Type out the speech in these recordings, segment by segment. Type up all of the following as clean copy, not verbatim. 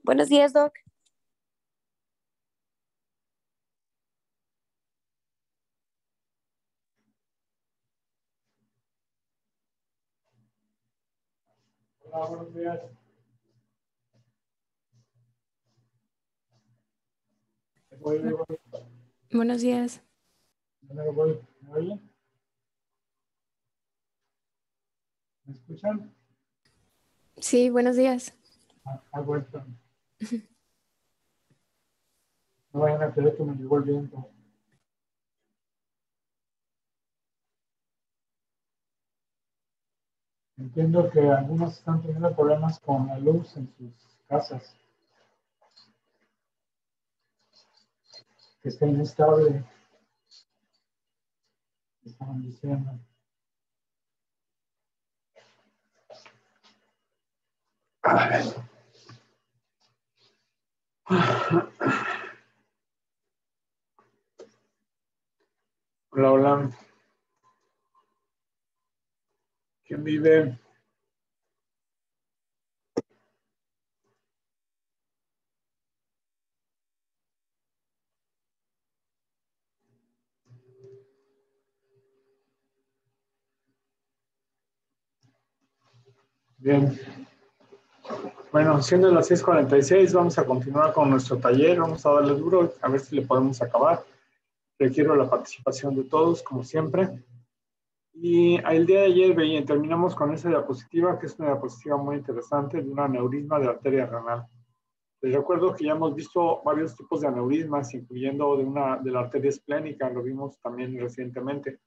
Buenos días, Doc. Hola, buenos días. Voy. Buenos días. ¿Me oyen? ¿Me escuchan? Sí, buenos días. Bueno. No vayan a creer que me llegó el viento. Entiendo que algunos están teniendo problemas con la luz en sus casas, que está inestable, estaban diciendo. A ver. Hola, hola. ¿Quién vive? Bien. Bueno, siendo las 6:46, vamos a continuar con nuestro taller. Vamos a darle duro, a ver si le podemos acabar. Requiero la participación de todos, como siempre. Y el día de ayer terminamos con esa diapositiva, que es una diapositiva muy interesante de un aneurisma de arteria renal. Les recuerdo que ya hemos visto varios tipos de aneurismas, incluyendo de la arteria esplénica, lo vimos también recientemente.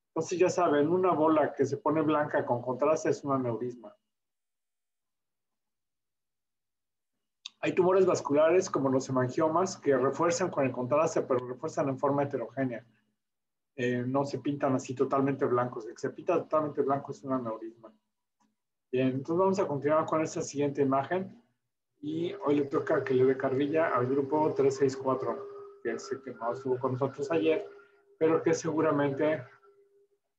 Entonces ya saben, una bola que se pone blanca con contraste es un aneurisma. Hay tumores vasculares como los hemangiomas que refuerzan con el contraste, pero refuerzan en forma heterogénea. No se pintan así totalmente blancos. El que se pinta totalmente blanco es un aneurisma. Bien, entonces vamos a continuar con esta siguiente imagen. Y hoy le toca que le dé carrilla al grupo 364, que es el que no estuvo con nosotros ayer, pero que seguramente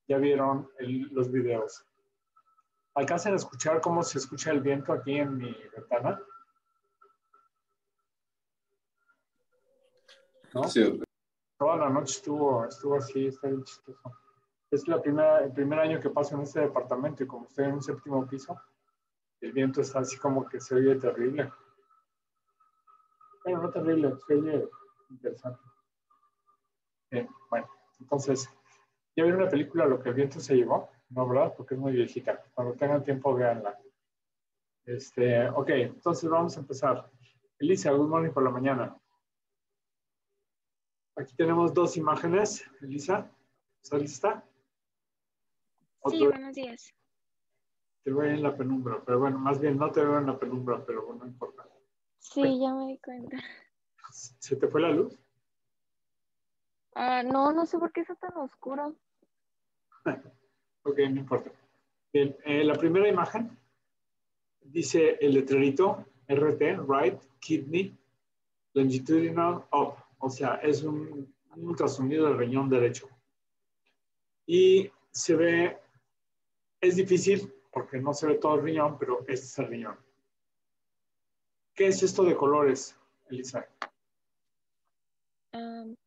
ya vieron los videos. ¿Alcanzan a escuchar cómo se escucha el viento aquí en mi ventana? ¿No? Sí. Toda la noche estuvo así, está bien chistoso. Es el primer año que paso en este departamento y como estoy en un séptimo piso, el viento está así como que se oye terrible. Bueno, no terrible, se oye interesante. Bien, bueno, entonces, ¿ya vieron la película Lo que el viento se llevó? No, ¿verdad? Porque es muy viejita. Cuando tengan tiempo, véanla. Ok, entonces vamos a empezar. Elisa, good morning por la mañana. Aquí tenemos dos imágenes. Elisa, ¿estás lista? Sí, buenos días. Te veo en la penumbra, pero bueno, más bien no te veo en la penumbra, pero bueno, no importa. Sí, ya me di cuenta. ¿Se te fue la luz? No, no sé por qué está tan oscuro. Ok, no importa. Bien, la primera imagen dice el letrerito RT, Right Kidney Longitudinal Up, o sea, es un ultrasonido del riñón derecho. Y se ve, es difícil porque no se ve todo el riñón, pero este es el riñón. ¿Qué es esto de colores, Elisa?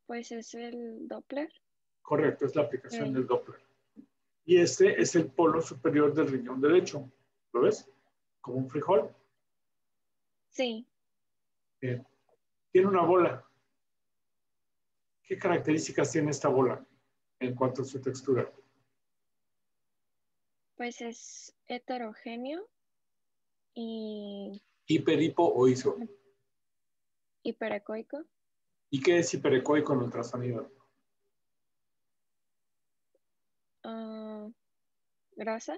Pues es el Doppler. Correcto, es la aplicación del Doppler. Y este es el polo superior del riñón derecho. ¿Lo ves? Como un frijol. Sí. Bien. Tiene una bola. ¿Qué características tiene esta bola en cuanto a su textura? Pues es heterogéneo y ¿Hiper, hipo o iso? hiperecoico. ¿Y qué es hiperecoico en ultrasonido? Grasa.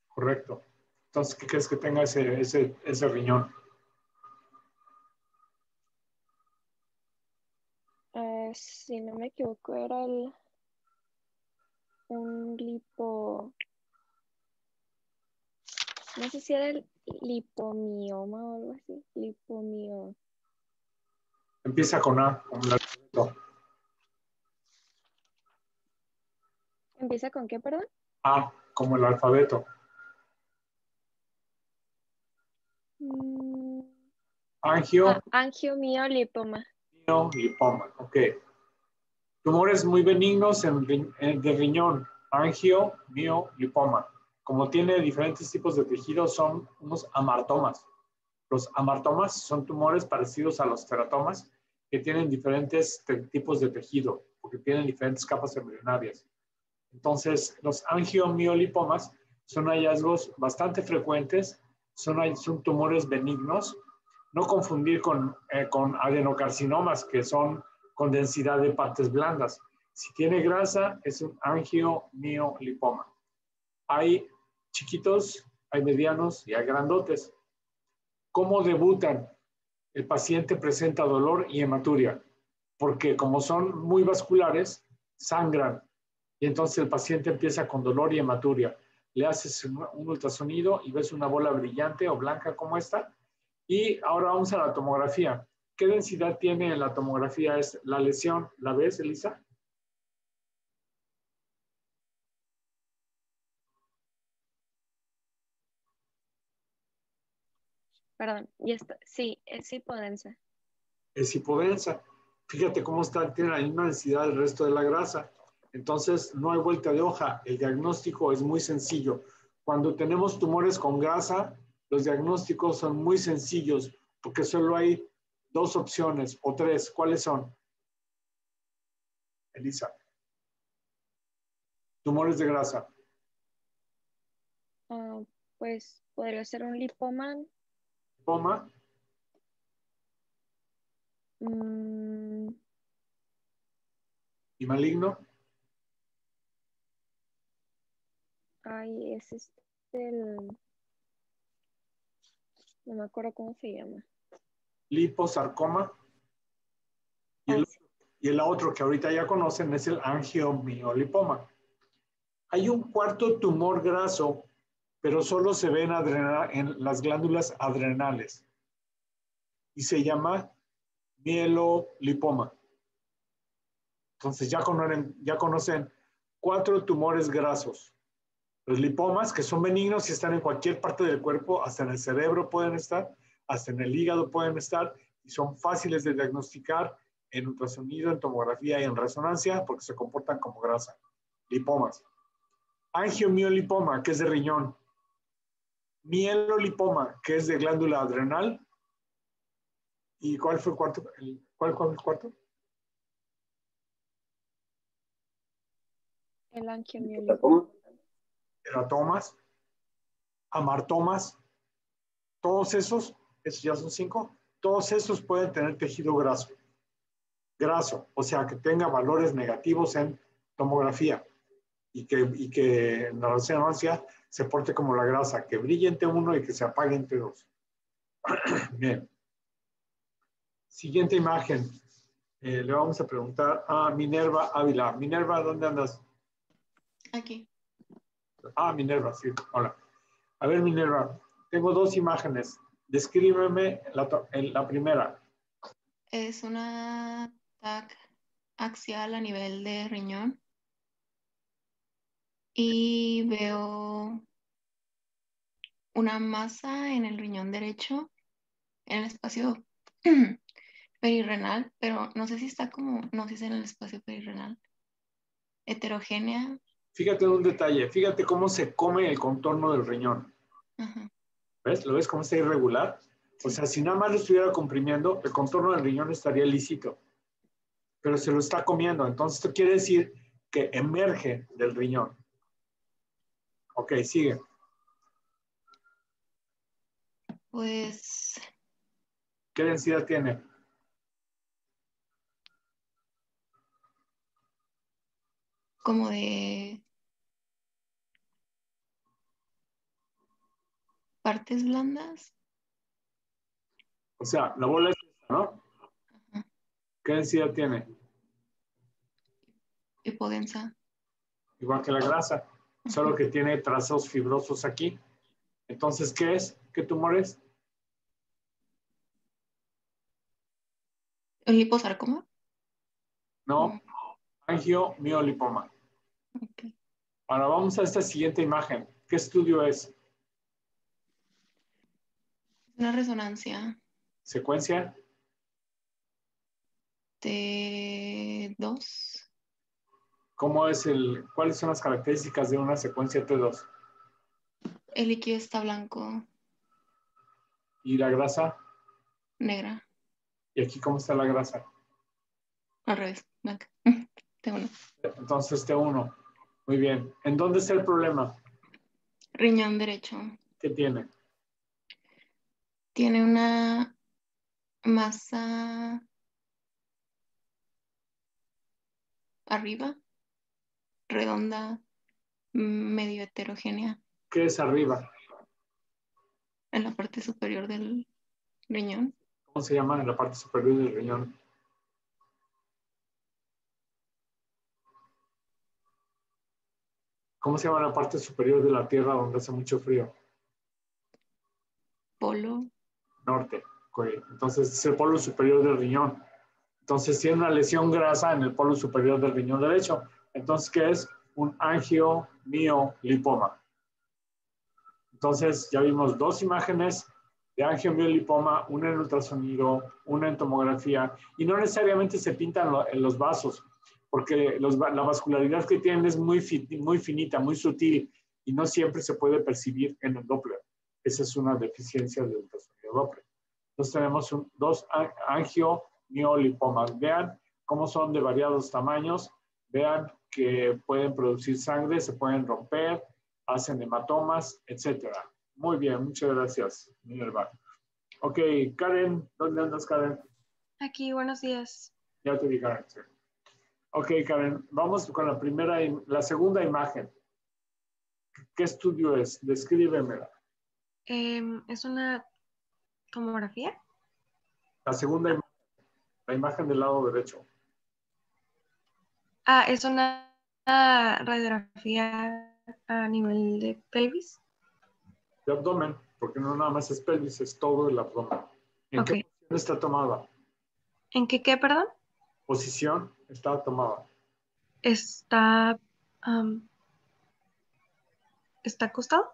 Correcto. Entonces, ¿qué crees que tenga ese riñón? Si no me equivoco, era un no sé si era el lipomioma o algo así. Empieza con A, como el alfabeto. ¿Empieza con qué, perdón? A, como el alfabeto. Mm, Angio, Angiomiolipoma. lipoma. Ok. Tumores muy benignos de riñón. Angiomiolipoma. Como tiene diferentes tipos de tejidos, son unos amartomas. Los amartomas son tumores parecidos a los teratomas que tienen diferentes tipos de tejido, porque tienen diferentes capas embrionarias. Entonces, los angiomiolipomas son hallazgos bastante frecuentes, son tumores benignos. No confundir con adenocarcinomas, que son con densidad de partes blandas. Si tiene grasa, es un angiomiolipoma. Hay chiquitos, hay medianos y hay grandotes. ¿Cómo debutan? El paciente presenta dolor y hematuria, porque como son muy vasculares, sangran. Y entonces el paciente empieza con dolor y hematuria. Le haces un ultrasonido y ves una bola brillante o blanca como esta. Y ahora vamos a la tomografía. ¿Qué densidad tiene en la tomografía la lesión? ¿La ves, Elisa? Perdón, y está, sí, es hipodensa. Es hipodensa. Fíjate cómo tiene la misma densidad del resto de la grasa. Entonces, no hay vuelta de hoja. El diagnóstico es muy sencillo. Cuando tenemos tumores con grasa, los diagnósticos son muy sencillos porque solo hay 2 opciones o 3. ¿Cuáles son? Elisa. Tumores de grasa. Pues podría ser un lipoma. Lipoma. ¿Y maligno? Ay, es el... No me acuerdo cómo se llama. Liposarcoma. Y el otro que ahorita ya conocen es el angiomiolipoma. Hay un cuarto tumor graso, pero solo se ve en las glándulas adrenales. Y se llama mielolipoma. Entonces ya conocen 4 tumores grasos. Los lipomas, que son benignos y están en cualquier parte del cuerpo, hasta en el cerebro pueden estar, hasta en el hígado pueden estar, y son fáciles de diagnosticar en ultrasonido, en tomografía y en resonancia, porque se comportan como grasa. Lipomas. Angiomiolipoma, que es de riñón. Mielolipoma, que es de glándula adrenal. ¿Y cuál fue el cuarto? ¿Cuál fue el cuarto? El angiomiolipoma. Teratomas, amartomas, todos esos ya son 5, todos esos pueden tener tejido graso. Graso, o sea, que tenga valores negativos en tomografía y que en la resonancia se porte como la grasa, que brille en T1 y que se apague en T2. Bien. Siguiente imagen. Le vamos a preguntar a Minerva Ávila. Minerva, ¿dónde andas? Aquí. Minerva, sí. Hola. A ver, Minerva, tengo 2 imágenes. Descríbeme la primera. Es una TAC axial a nivel de riñón. Y veo una masa en el riñón derecho, en el espacio perirrenal, pero no sé si está no sé si es en el espacio perirrenal. Heterogénea. Fíjate en un detalle. Fíjate cómo se come el contorno del riñón. Ajá. ¿Ves? ¿Lo ves cómo está irregular? Sí. O sea, si nada más lo estuviera comprimiendo, el contorno del riñón estaría lícito. Pero se lo está comiendo. Entonces, esto quiere decir que emerge del riñón. Ok, sigue. Pues... ¿Qué densidad tiene? Como de partes blandas. O sea, la bola es esta, ¿no? Ajá. ¿Qué densidad tiene? Hipodensa. Igual que la grasa, solo que tiene trazos fibrosos aquí. Entonces, ¿qué es? ¿Qué tumor es? ¿El liposarcoma? No, angiomiolipoma. Okay. Ahora vamos a esta siguiente imagen. ¿Qué estudio es? Una resonancia. ¿Secuencia? T2. ¿Cuáles son las características de una secuencia T2? El líquido está blanco, ¿Y la grasa? negra. ¿Y aquí cómo está la grasa? Al revés, blanca. T1. Entonces T1. Muy bien. ¿En dónde está el problema? Riñón derecho. ¿Qué tiene? Tiene una masa arriba, redonda, medio heterogénea, ¿Qué es arriba? en la parte superior del riñón. ¿Cómo se llama en la parte superior del riñón? ¿Cómo se llama la parte superior de la Tierra donde hace mucho frío? Polo. Norte. Ok. Entonces es el polo superior del riñón. Entonces tiene una lesión grasa en el polo superior del riñón derecho. Entonces, ¿qué es? Un angiomiolipoma. Entonces ya vimos dos imágenes de angiomiolipoma, una en ultrasonido, una en tomografía, y no necesariamente se pintan en los vasos, porque la vascularidad que tienen es muy finita, muy sutil, y no siempre se puede percibir en el Doppler. Esa es una deficiencia del ultrasonido Doppler. Entonces tenemos dos angiomiolipomas. Vean cómo son de variados tamaños, vean que pueden producir sangre, se pueden romper, hacen hematomas, etcétera. Muy bien, muchas gracias, Minerva. Ok, Karen, ¿dónde andas, Karen? Aquí, buenos días. Ya te vi, Karen. Sí. Ok, Karen, vamos con la segunda imagen. ¿Qué estudio es? Descríbemela. ¿Es una tomografía? La segunda imagen, la imagen del lado derecho. Es una radiografía a nivel de pelvis. De abdomen, porque no nada más es pelvis, es todo el abdomen. ¿En qué posición está tomada? ¿En qué, perdón? Posición está tomada. ¿Está acostado?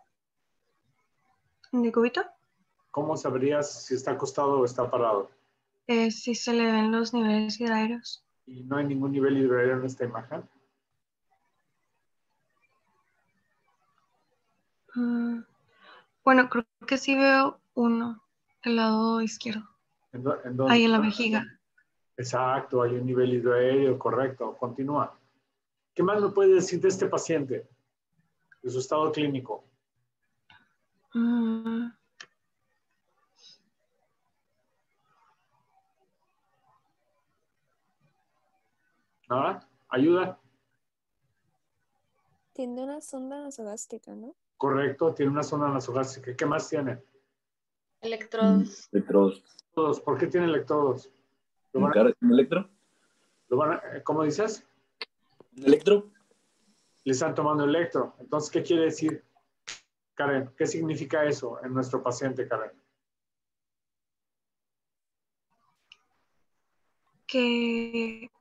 ¿En el cubito? ¿Cómo sabrías si está acostado o está parado? Si se le ven los niveles hidratorios. ¿Y no hay ningún nivel hidroaéreo en esta imagen? Bueno, creo que sí veo uno, el lado izquierdo. ¿En dónde? Ahí en la vejiga. Exacto, hay un nivel hidroaéreo, correcto. Continúa. ¿Qué más me puedes decir de este paciente? De su estado clínico. ¿Nada? ¿Ayuda? Tiene una sonda nasogástrica, ¿no? Correcto, tiene una zona nasogástrica. ¿Qué más tiene? Electrodos. Electrodos. ¿Por qué tiene electrodos? ¿Un electro? ¿Cómo dices? ¿Un electro? Le están tomando electro. Entonces, ¿qué quiere decir, Karen? ¿Qué significa eso en nuestro paciente, Karen? Que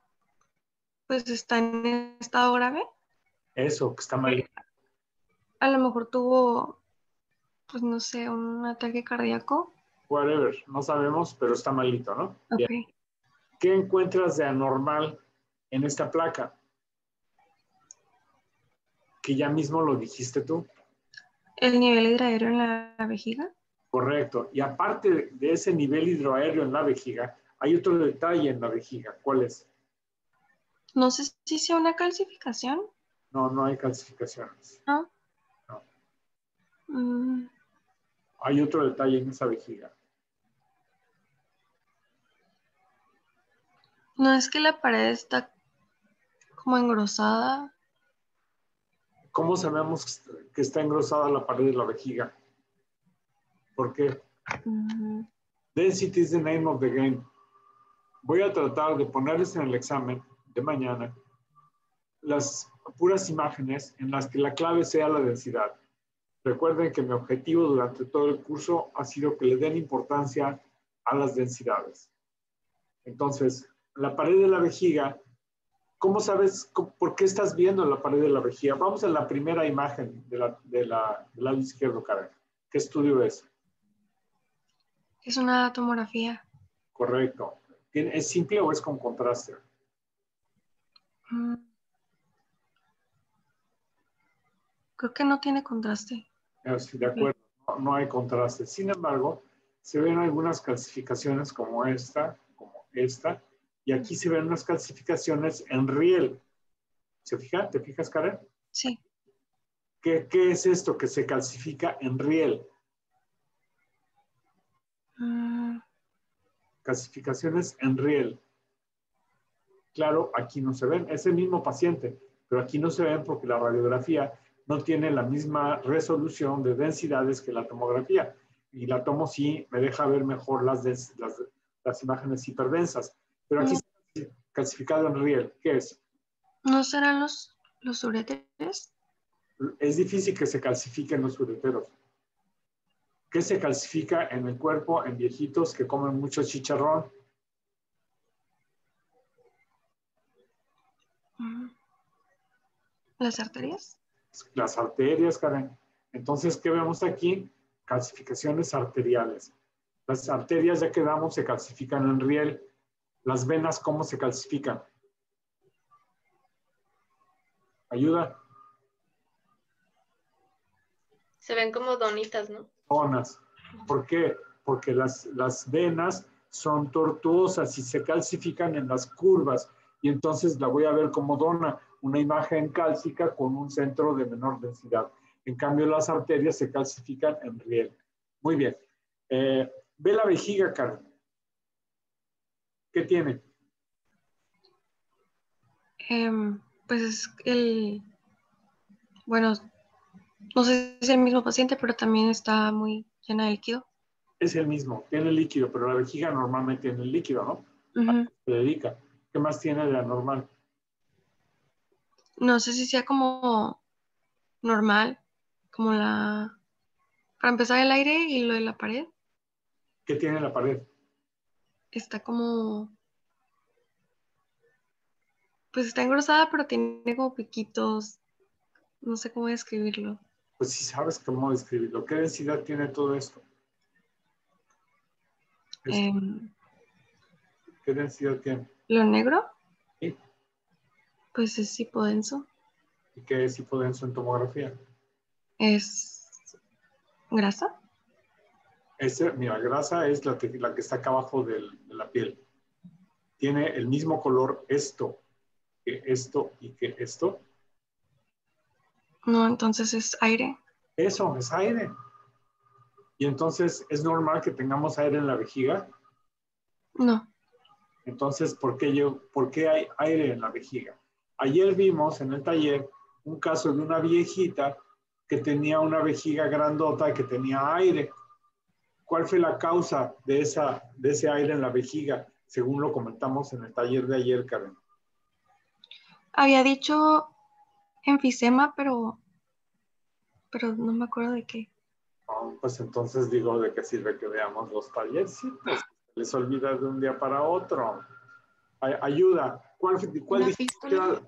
pues está en estado grave. Eso, que está mal. A lo mejor tuvo, pues no sé, un ataque cardíaco. Whatever, no sabemos, pero está malito, ¿no? Ok. Bien. ¿Qué encuentras de anormal en esta placa? Que ya mismo lo dijiste tú. El nivel hidroaéreo en la vejiga. Correcto. Y aparte de ese nivel hidroaéreo en la vejiga, hay otro detalle en la vejiga. ¿Cuál es? No sé si sea una calcificación. No, no hay calcificaciones. ¿No? No. Hay otro detalle en esa vejiga. No es que la pared está como engrosada. ¿Cómo sabemos que está engrosada la pared de la vejiga? ¿Por qué? Density is the name of the game. Voy a tratar de ponerles en el examen de mañana las puras imágenes en las que la clave sea la densidad. Recuerden que mi objetivo durante todo el curso ha sido que le den importancia a las densidades. Entonces, la pared de la vejiga, ¿cómo sabes por qué estás viendo la pared de la vejiga? Vamos a la primera imagen del lado izquierdo, Karen. ¿Qué estudio es? Es una tomografía. Correcto. ¿Es simple o es con contraste? Creo que no tiene contraste. Sí, de acuerdo, no hay contraste. Sin embargo, se ven algunas calcificaciones como esta, y aquí se ven unas calcificaciones en riel. ¿Se fija? ¿Te fijas, Karen? Sí. ¿Qué es esto que se calcifica en riel? Calcificaciones en riel. Claro, aquí no se ven, es el mismo paciente, pero aquí no se ven porque la radiografía no tiene la misma resolución de densidades que la tomografía. Y la tomo sí me deja ver mejor las imágenes hiperdensas. Pero aquí está calcificado en riel. ¿Qué es? ¿No serán los uréteres? Es difícil que se calcifiquen los ureteros. ¿Qué se calcifica en el cuerpo en viejitos que comen mucho chicharrón? ¿Las arterias? Las arterias, Karen. Entonces, ¿qué vemos aquí? Calcificaciones arteriales. Las arterias, ya quedamos, se calcifican en riel. Las venas, ¿cómo se calcifican? ¿Ayuda? Se ven como donitas, ¿no? Donas. ¿Por qué? Porque las venas son tortuosas y se calcifican en las curvas. Y entonces la voy a ver como dona, una imagen cálcica con un centro de menor densidad. En cambio, las arterias se calcifican en riel. Muy bien. Ve la vejiga, Karen. ¿Qué tiene? Pues es bueno, no sé si es el mismo paciente, pero también está muy llena de líquido. Es el mismo, tiene líquido, pero la vejiga normalmente tiene el líquido, ¿no? Se dedica. ¿Qué más tiene de anormal? No sé si sea como normal, como para empezar el aire y lo de la pared. ¿Qué tiene la pared? Está pues está engrosada, pero tiene como piquitos. No sé cómo describirlo. Pues sí sabes cómo describirlo. ¿Qué densidad tiene todo esto? ¿Qué densidad tiene? ¿Lo negro? ¿Sí? Pues es hipodenso. ¿Y qué es hipodenso en tomografía? ¿Es grasa? Mira, grasa es la que está acá abajo de la piel. Tiene el mismo color esto que esto y que esto. No, entonces es aire. Eso, es aire. Y entonces, ¿es normal que tengamos aire en la vejiga? No. Entonces, ¿por qué hay aire en la vejiga? Ayer vimos en el taller un caso de una viejita que tenía una vejiga grandota que tenía aire. ¿Cuál fue la causa de ese aire en la vejiga, según lo comentamos en el taller de ayer, Karen? Había dicho enfisema, pero no me acuerdo de qué. Oh, pues entonces digo, ¿de qué sirve que veamos los tallercitos? Les olvida de un día para otro. Ayuda. ¿Cuál Fístula.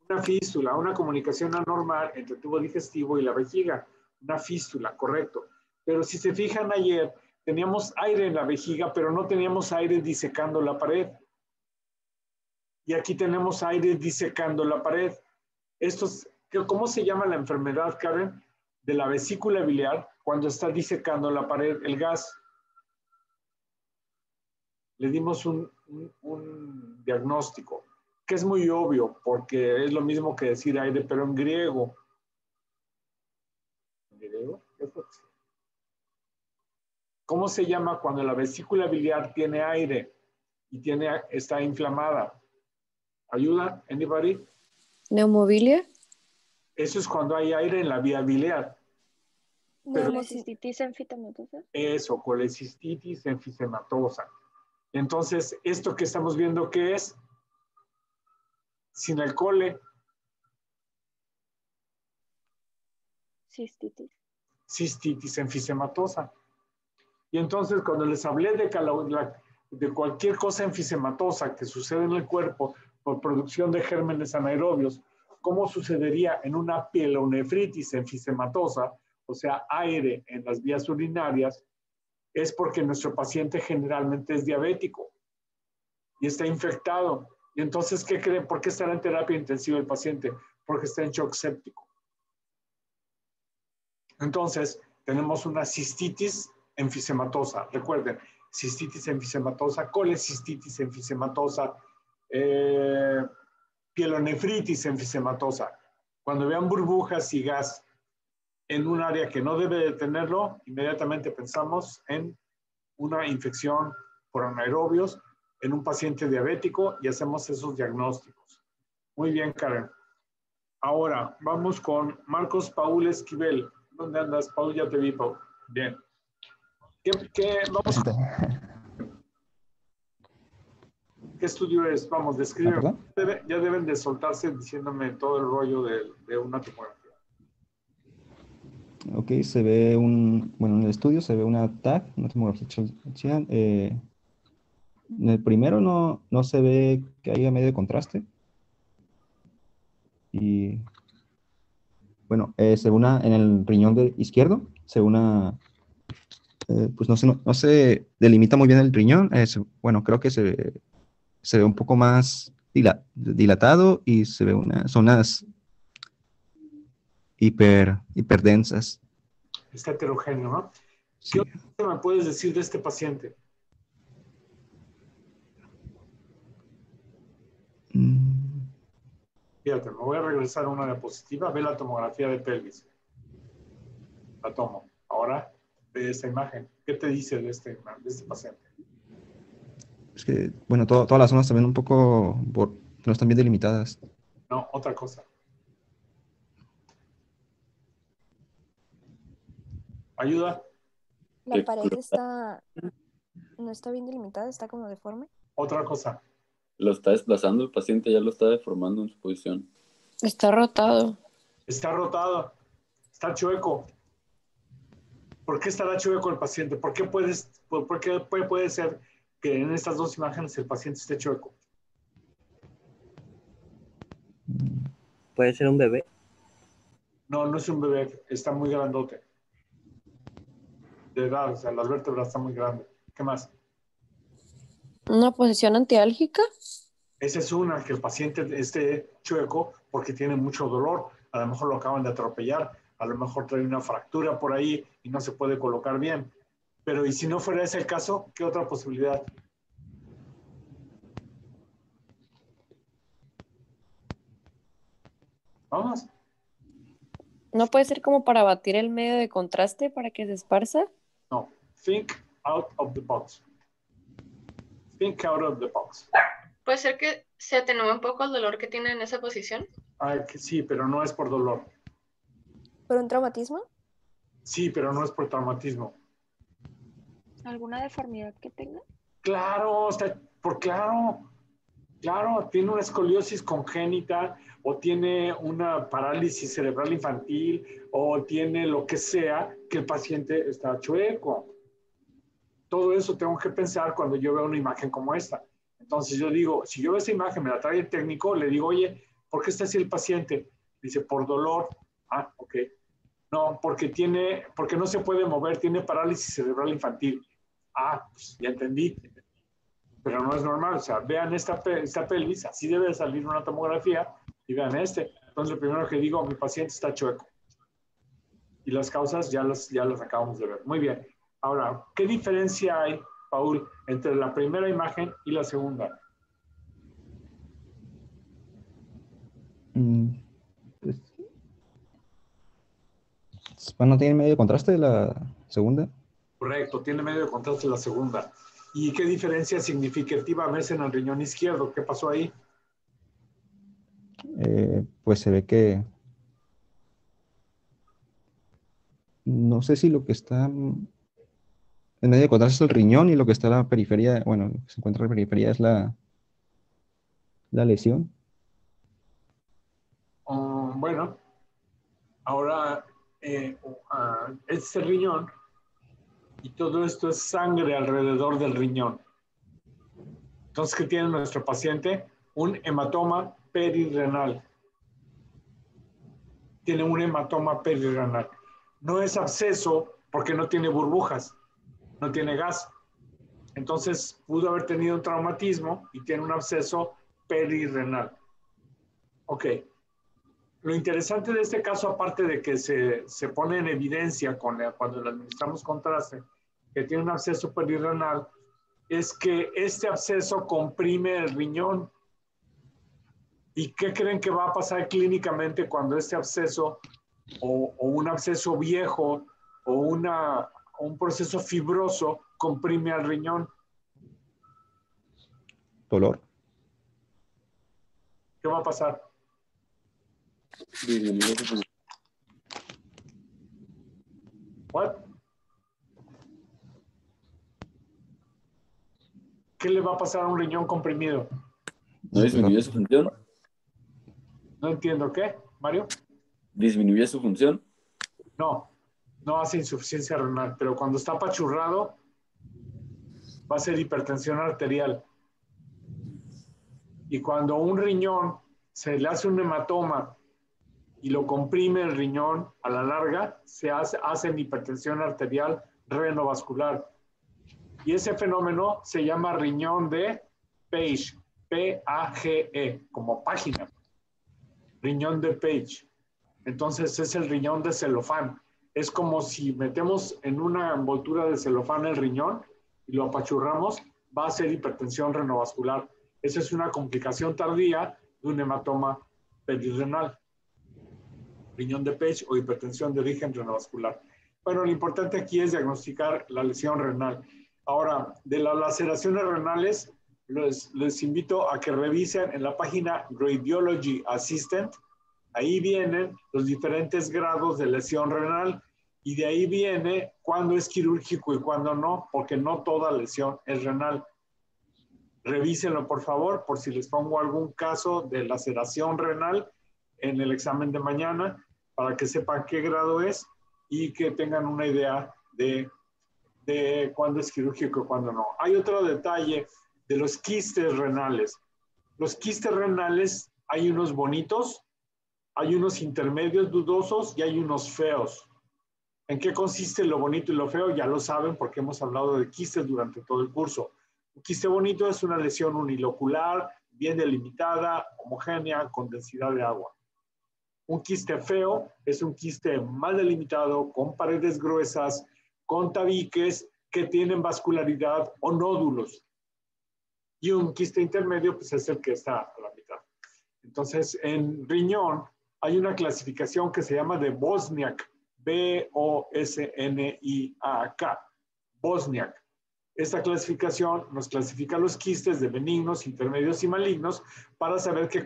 Una fístula, una comunicación anormal entre el tubo digestivo y la vejiga. Una fístula, correcto. Pero si se fijan ayer, teníamos aire en la vejiga, pero no teníamos aire disecando la pared. Y aquí tenemos aire disecando la pared. ¿Cómo se llama la enfermedad, Karen? De la vesícula biliar cuando está disecando la pared el gas. Le dimos un diagnóstico, que es muy obvio, porque es lo mismo que decir aire, pero en griego. ¿En griego? ¿Cómo se llama cuando la vesícula biliar tiene aire y está inflamada? ¿Ayuda? ¿Anybody? ¿Neumobilia? Eso es cuando hay aire en la vía biliar. ¿Colecistitis enfisematosa? Eso, colecistitis enfisematosa. Entonces, esto que estamos viendo, ¿qué es? Sin el cole. Cistitis enfisematosa. Y entonces, cuando les hablé de cualquier cosa enfisematosa que sucede en el cuerpo por producción de gérmenes anaerobios, ¿cómo sucedería en una pielonefritis enfisematosa? O sea, aire en las vías urinarias. es porque nuestro paciente generalmente es diabético y está infectado. Y entonces, ¿qué creen? ¿Por qué estará en terapia intensiva el paciente? Porque está en shock séptico. Entonces, tenemos una cistitis enfisematosa. Recuerden, cistitis enfisematosa, colecistitis enfisematosa, pielonefritis enfisematosa. Cuando vean burbujas y gas en un área que no debe de tenerlo, inmediatamente pensamos en una infección por anaerobios en un paciente diabético y hacemos esos diagnósticos. Muy bien, Karen. Ahora, vamos con Marcos Paul Esquivel. ¿Dónde andas, Paul? Ya te vi, Paul. Bien. Vamos. ¿Qué estudio es? Vamos, describe. Ya deben de soltarse diciéndome todo el rollo de una tomografía. Ok, se ve bueno, en el estudio se ve una TAC, una tomografía. En el primero no se ve que haya medio de contraste. Y bueno, se ve en el riñón izquierdo, se ve pues no se delimita muy bien el riñón. Bueno, creo que se ve un poco más dilatado y se ve unas zonas hiperdensas. Está heterogéneo, ¿no? Sí. ¿Qué me puedes decir de este paciente? Fíjate, me voy a regresar a una diapositiva. Ve la tomografía de pelvis. La tomo. Ahora, ve esta imagen. ¿Qué te dice de este paciente? Es que, bueno, todas las zonas se ven un poco, no están bien delimitadas. No, otra cosa. ¿Ayuda? La pared no está bien delimitada, está como deforme. Otra cosa. Lo está desplazando el paciente, ya lo está deformando en su posición. Está rotado. Está rotado. Está chueco. ¿Por qué estará chueco el paciente? ¿Por qué puede ser que en estas dos imágenes el paciente esté chueco? ¿Puede ser un bebé? No, no es un bebé. Está muy grandote. De edad, o sea, las vértebras están muy grandes. ¿Qué más? ¿Una posición antiálgica? Esa es una, que el paciente esté chueco porque tiene mucho dolor. A lo mejor lo acaban de atropellar. A lo mejor trae una fractura por ahí y no se puede colocar bien. Pero, ¿y si no fuera ese el caso? ¿Qué otra posibilidad? Vamos. ¿No puede ser como para batir el medio de contraste para que se esparza? No. Think out of the box. Think out of the box. ¿Puede ser que se atenúe un poco el dolor que tiene en esa posición? Que sí, pero no es por dolor. ¿Por un traumatismo? Sí, pero no es por traumatismo. ¿Alguna deformidad que tenga? Claro, claro, tiene una escoliosis congénita o tiene una parálisis cerebral infantil o tiene lo que sea que el paciente está chueco. Todo eso tengo que pensar cuando yo veo una imagen como esta. Entonces yo digo, si yo veo esa imagen, me la trae el técnico, le digo, oye, ¿por qué está así el paciente? Dice, por dolor. Ah, ok. No, porque no se puede mover, tiene parálisis cerebral infantil. Ah, pues ya entendí. Pero no es normal. O sea, vean esta pelvis, así debe de salir una tomografía, y vean este. Entonces, lo primero que digo, mi paciente está chueco. Y las causas ya las acabamos de ver. Muy bien. Ahora, ¿qué diferencia hay, Paul, entre la primera imagen y la segunda? Bueno, ¿tiene medio de contraste la segunda? Correcto, tiene medio de contraste la segunda. ¿Y qué diferencia significativa ves en el riñón izquierdo? ¿Qué pasó ahí? Pues se ve que no sé si lo que está en medio de contraste es el riñón y lo que está en la periferia, bueno, lo que se encuentra en la periferia es la lesión. Bueno, ahora este es el riñón y todo esto es sangre alrededor del riñón. Entonces, ¿qué tiene nuestro paciente? Un hematoma perirenal. Tiene un hematoma perirenal. No es absceso porque no tiene burbujas. no tiene gas. Entonces pudo haber tenido un traumatismo y tiene un absceso perirrenal. Ok. Lo interesante de este caso, aparte de que se pone en evidencia cuando le administramos contraste, que tiene un absceso perirrenal, es que este absceso comprime el riñón. ¿Y qué creen que va a pasar clínicamente cuando este absceso o un absceso viejo o un proceso fibroso comprime al riñón? Dolor. ¿Qué va a pasar? Disminuye su función. ¿What? ¿Qué le va a pasar a un riñón comprimido? ¿No disminuye su función? No entiendo. ¿Qué, Mario? ¿Disminuye su función? No hace insuficiencia renal, pero cuando está apachurrado va a ser hipertensión arterial. Y cuando un riñón se le hace un hematoma y lo comprime el riñón, a la larga se hace hipertensión arterial renovascular. Y ese fenómeno se llama riñón de Page, P-A-G-E, como página. Riñón de Page. Entonces es el riñón de celofán. Es como si metemos en una envoltura de celofán el riñón y lo apachurramos, va a ser hipertensión renovascular. Esa es una complicación tardía de un hematoma perirrenal. Riñón de Page o hipertensión de origen renovascular. Bueno, lo importante aquí es diagnosticar la lesión renal. Ahora, de las laceraciones renales, les invito a que revisen en la página Radiology Assistant. Ahí vienen los diferentes grados de lesión renal y de ahí viene cuándo es quirúrgico y cuándo no, porque no toda lesión es renal. Revísenlo, por favor, por si les pongo algún caso de laceración renal en el examen de mañana, para que sepan qué grado es y que tengan una idea de cuándo es quirúrgico y cuándo no. Hay otro detalle de los quistes renales. Los quistes renales, hay unos bonitos, hay unos intermedios dudosos y hay unos feos. ¿En qué consiste lo bonito y lo feo? Ya lo saben porque hemos hablado de quistes durante todo el curso. Un quiste bonito es una lesión unilocular, bien delimitada, homogénea, con densidad de agua. Un quiste feo es un quiste mal delimitado, con paredes gruesas, con tabiques que tienen vascularidad o nódulos. Y un quiste intermedio pues es el que está a la mitad. Entonces, en riñón hay una clasificación que se llama de Bosniak, B-O-S-N-I-A-K, Bosniak. Esta clasificación nos clasifica los quistes de benignos, intermedios y malignos para saber qué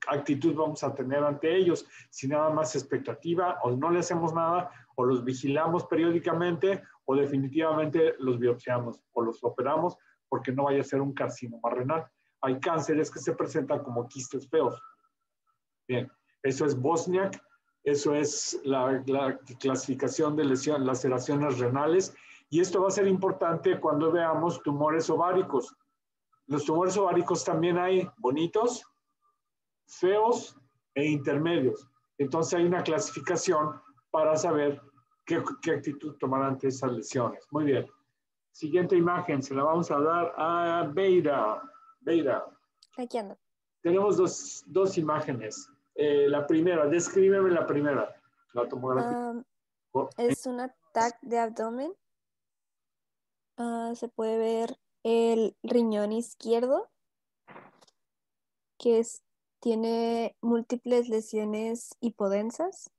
actitud vamos a tener ante ellos. Si nada más expectativa o no le hacemos nada o los vigilamos periódicamente o definitivamente los biopsiamos o los operamos porque no vaya a ser un carcinoma renal. Hay cánceres que se presentan como quistes feos. Bien, eso es Bosniak, eso es la clasificación de laceraciones renales. Y esto va a ser importante cuando veamos tumores ováricos. Los tumores ováricos también hay bonitos, feos e intermedios. Entonces hay una clasificación para saber qué actitud tomar ante esas lesiones. Muy bien. Siguiente imagen, se la vamos a dar a Beira. Beira. Aquí ando. Tenemos dos imágenes. La primera, descríbeme la primera. La tomografía. Es un ataque de abdomen. Se puede ver el riñón izquierdo, que tiene múltiples lesiones hipodensas.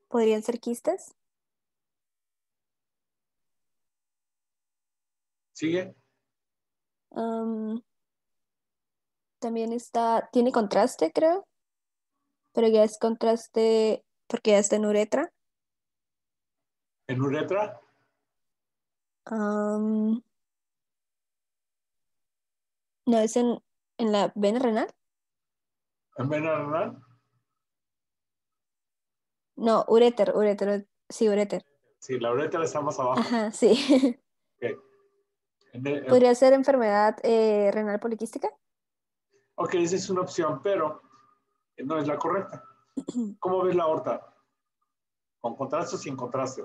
¿Podrían ser quistes? ¿Sigue? También tiene contraste, creo, pero ya es contraste porque ya está en uretra. ¿En uretra? No, es en la vena renal. ¿En vena renal? No, uréter, sí, uréter. Sí, la uretra está más abajo. Ajá, sí. Okay. ¿Podría ser enfermedad renal poliquística? Ok, esa es una opción, pero no es la correcta. ¿Cómo ves la aorta? ¿Con contraste o sin contraste?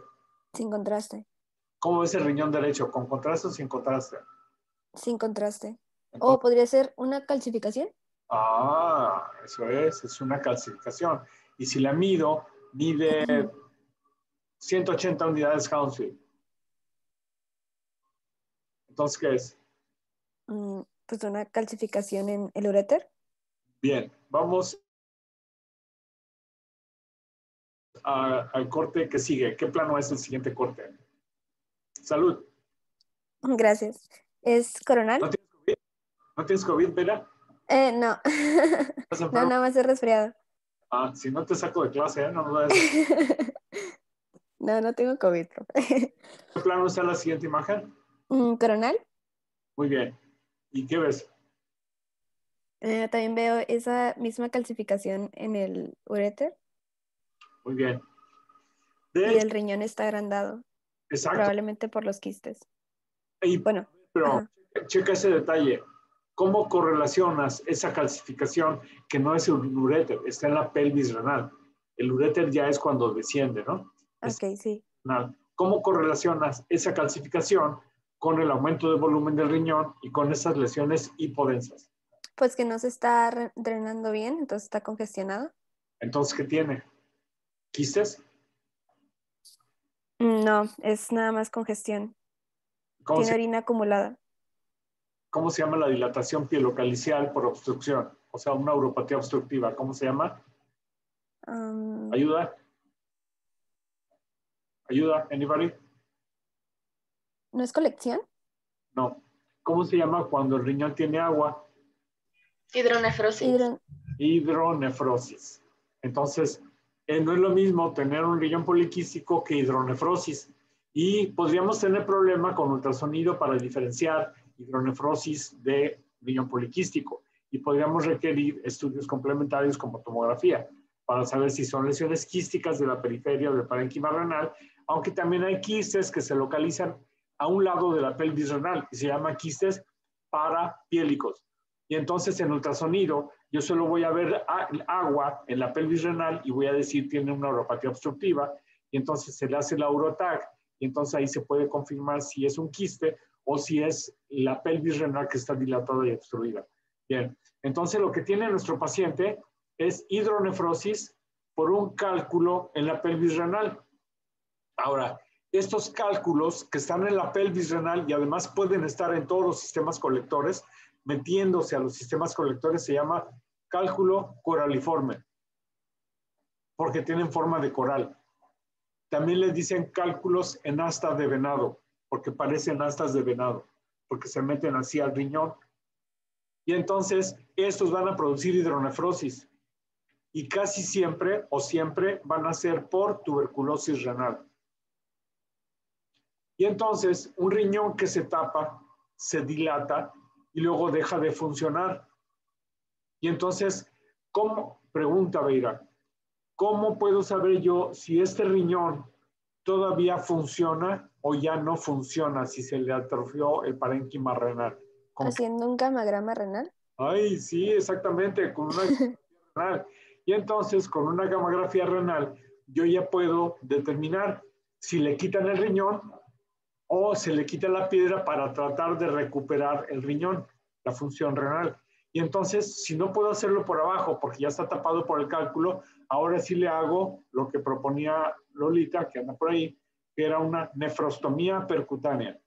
Sin contraste. ¿Cómo ves el riñón derecho? ¿Con contraste o sin contraste? Sin contraste. O Entonces, podría ser una calcificación. eso es una calcificación. Y si la mido, mide 180 unidades Hounsfield. Entonces, ¿qué es? Pues una calcificación en el uréter. Bien, vamos al corte que sigue. ¿Qué plano es el siguiente corte? Salud. Gracias. ¿Es coronal? ¿No tienes COVID? ¿No tienes COVID, Vera? No. ¿Estás No, enfermo? nada más es resfriado. Si no te saco de clase, no me vayas a... No, no tengo COVID, profe. ¿Qué plano está la siguiente imagen? ¿Coronal? Muy bien. ¿Y qué ves? También veo esa misma calcificación en el uréter Muy bien. De y hecho, el riñón está agrandado, exacto. probablemente por los quistes. Y, Bueno, pero ajá. checa ese detalle. ¿Cómo correlacionas esa calcificación que no es un uréter, está en la pelvis renal? El uréter ya es cuando desciende, ¿no? Es Ok, sí. renal. ¿Cómo correlacionas esa calcificación con el aumento de volumen del riñón y con esas lesiones hipodensas? Pues que no se está drenando bien, entonces está congestionado. Entonces, ¿qué tiene? ¿Quistes? No, es nada más congestión. ¿Cómo Tiene se, orina acumulada. cómo se llama la dilatación pielocalicial por obstrucción? O sea, una uropatía obstructiva. ¿Cómo se llama? Um, ¿Ayuda? ¿Ayuda? ¿Anybody? ¿No es colección? No. ¿Cómo se llama cuando el riñón tiene agua? Hidronefrosis. Hidronefrosis. Entonces, no es lo mismo tener un riñón poliquístico que hidronefrosis. Y podríamos tener problema con ultrasonido para diferenciar hidronefrosis de riñón poliquístico. Y podríamos requerir estudios complementarios como tomografía para saber si son lesiones quísticas de la periferia o del parénquima renal, aunque también hay quistes que se localizan a un lado de la pelvis renal y se llaman quistes parapiélicos. Y entonces en ultrasonido yo solo voy a ver agua en la pelvis renal y voy a decir tiene una uropatía obstructiva y entonces se le hace la urotag y entonces ahí se puede confirmar si es un quiste o si es la pelvis renal que está dilatada y obstruida. Bien, entonces lo que tiene nuestro paciente es hidronefrosis por un cálculo en la pelvis renal. Ahora, estos cálculos que están en la pelvis renal y además pueden estar en todos los sistemas colectores, metiéndose a los sistemas colectores, se llama cálculo coraliforme, porque tienen forma de coral. También les dicen cálculos en asta de venado, porque parecen astas de venado, porque se meten así al riñón. Y entonces estos van a producir hidronefrosis y casi siempre o siempre van a ser por tuberculosis renal. Y entonces un riñón que se tapa, se dilata y luego deja de funcionar. Y entonces, pregunta Beira, ¿cómo puedo saber yo si este riñón todavía funciona o ya no funciona, si se le atrofió el parénquima renal? Haciendo un gamagrama renal. Ay, sí, exactamente, con una renal. Y entonces, con una gamografía renal, yo ya puedo determinar si le quitan el riñón o se le quita la piedra para tratar de recuperar el riñón, la función renal. Y entonces, si no puedo hacerlo por abajo porque ya está tapado por el cálculo, ahora sí le hago lo que proponía Lolita, que anda por ahí, que era una nefrostomía percutánea.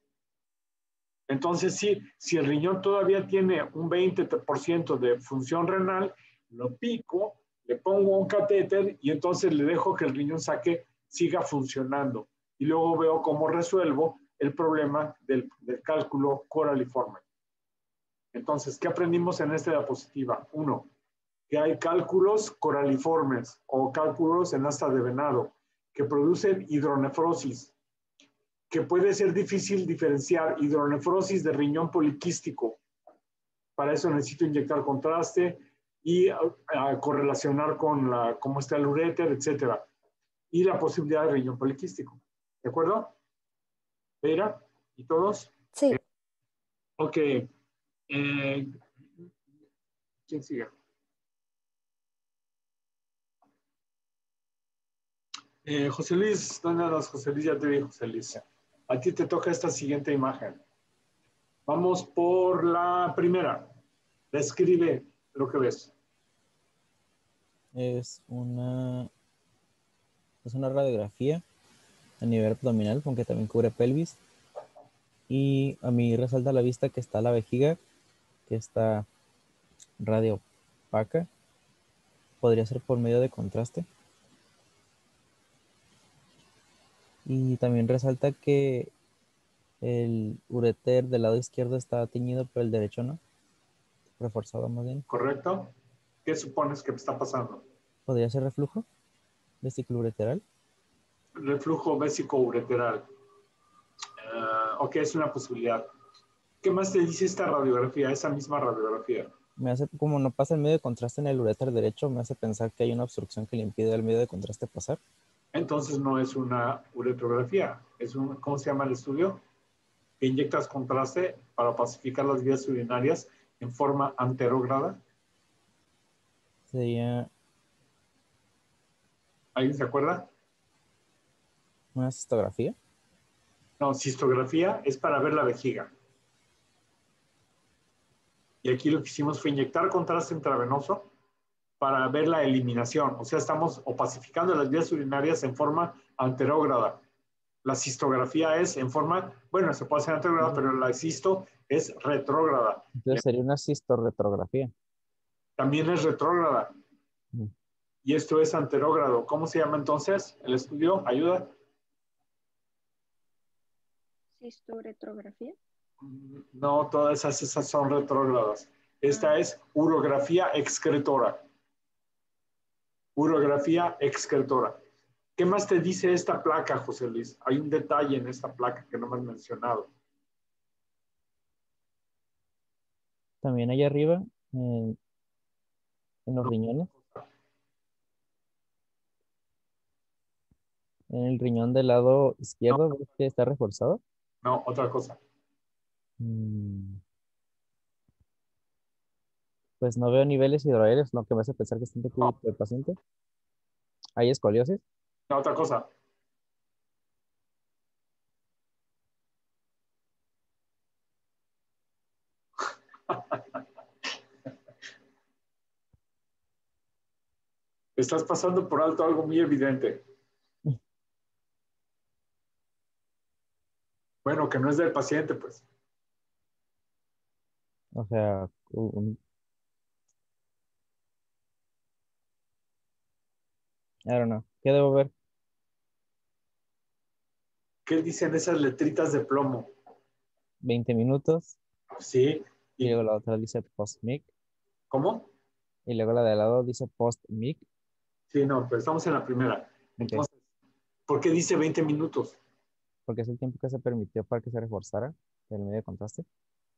Entonces, sí, si el riñón todavía tiene un 20% de función renal, lo pico, le pongo un catéter y entonces le dejo que el riñón siga funcionando. Y luego veo cómo resuelvo el problema del cálculo coraliforme. Entonces, ¿qué aprendimos en esta diapositiva? 1, que hay cálculos coraliformes o cálculos en asta de venado que producen hidronefrosis, que puede ser difícil diferenciar hidronefrosis de riñón poliquístico. Para eso necesito inyectar contraste y correlacionar con cómo está el uréter, etcétera. Y la posibilidad de riñón poliquístico. ¿De acuerdo? ¿Vera? ¿Y todos? Sí. Ok. ¿Quién sigue? José Luis, ¿dónde andas, José Luis? Ya te vi, José Luis. A ti te toca esta siguiente imagen. Vamos por la primera. Describe lo que ves. Es una radiografía a nivel abdominal, aunque también cubre pelvis. Y a mí resalta a la vista que está la vejiga, que está radio opaca. Podría ser por medio de contraste. Y también resalta que el ureter del lado izquierdo está teñido, pero el derecho no. Reforzado más bien. ¿Correcto? ¿Qué supones que está pasando? ¿Podría ser reflujo vesículo ureteral? Reflujo vesículo-ureteral. Ok, es una posibilidad. ¿Qué más te dice esta radiografía, esa misma radiografía? Me hace, como no pasa el medio de contraste en el uréter derecho, me hace pensar que hay una obstrucción que le impide al medio de contraste pasar. Entonces no es una uretrografía. ¿Cómo se llama el estudio? Que inyectas contraste para pacificar las vías urinarias en forma anterógrada. Sería ¿Alguien se acuerda? una cistografía. No, cistografía es para ver la vejiga. Y aquí lo que hicimos fue inyectar contraste intravenoso para ver la eliminación. O sea, estamos opacificando las vías urinarias en forma anterógrada. La cistografía es en forma, bueno, se puede hacer anterógrada, pero la cisto es retrógrada. Entonces sería una cistorretrografía. También es retrógrada. Mm. Y esto es anterógrado. ¿Cómo se llama entonces el estudio? ¿Ayuda? Cistoretrografía. No, todas esas son retrógradas. Esta es urografía excretora. Urografía excretora. ¿Qué más te dice esta placa, José Luis? Hay un detalle en esta placa que no me has mencionado. También allá arriba, en los riñones. En el riñón del lado izquierdo, ¿ves que está reforzado? No, otra cosa. Pues no veo niveles hidroaéreos, lo que me hace pensar que está en decúbito del paciente. ¿Hay escoliosis? No, otra cosa. Estás pasando por alto algo muy evidente. Bueno, que no es del paciente, pues. O sea, I don't know. ¿Qué debo ver? ¿Qué dicen esas letritas de plomo? 20 minutos. Sí. Y luego la otra dice post-mic. ¿Cómo? Y luego la de al lado dice post-mic. Sí, no, pero estamos en la primera. Entonces, ¿por qué dice 20 minutos? Porque es el tiempo que se permitió para que se reforzara el medio de contraste.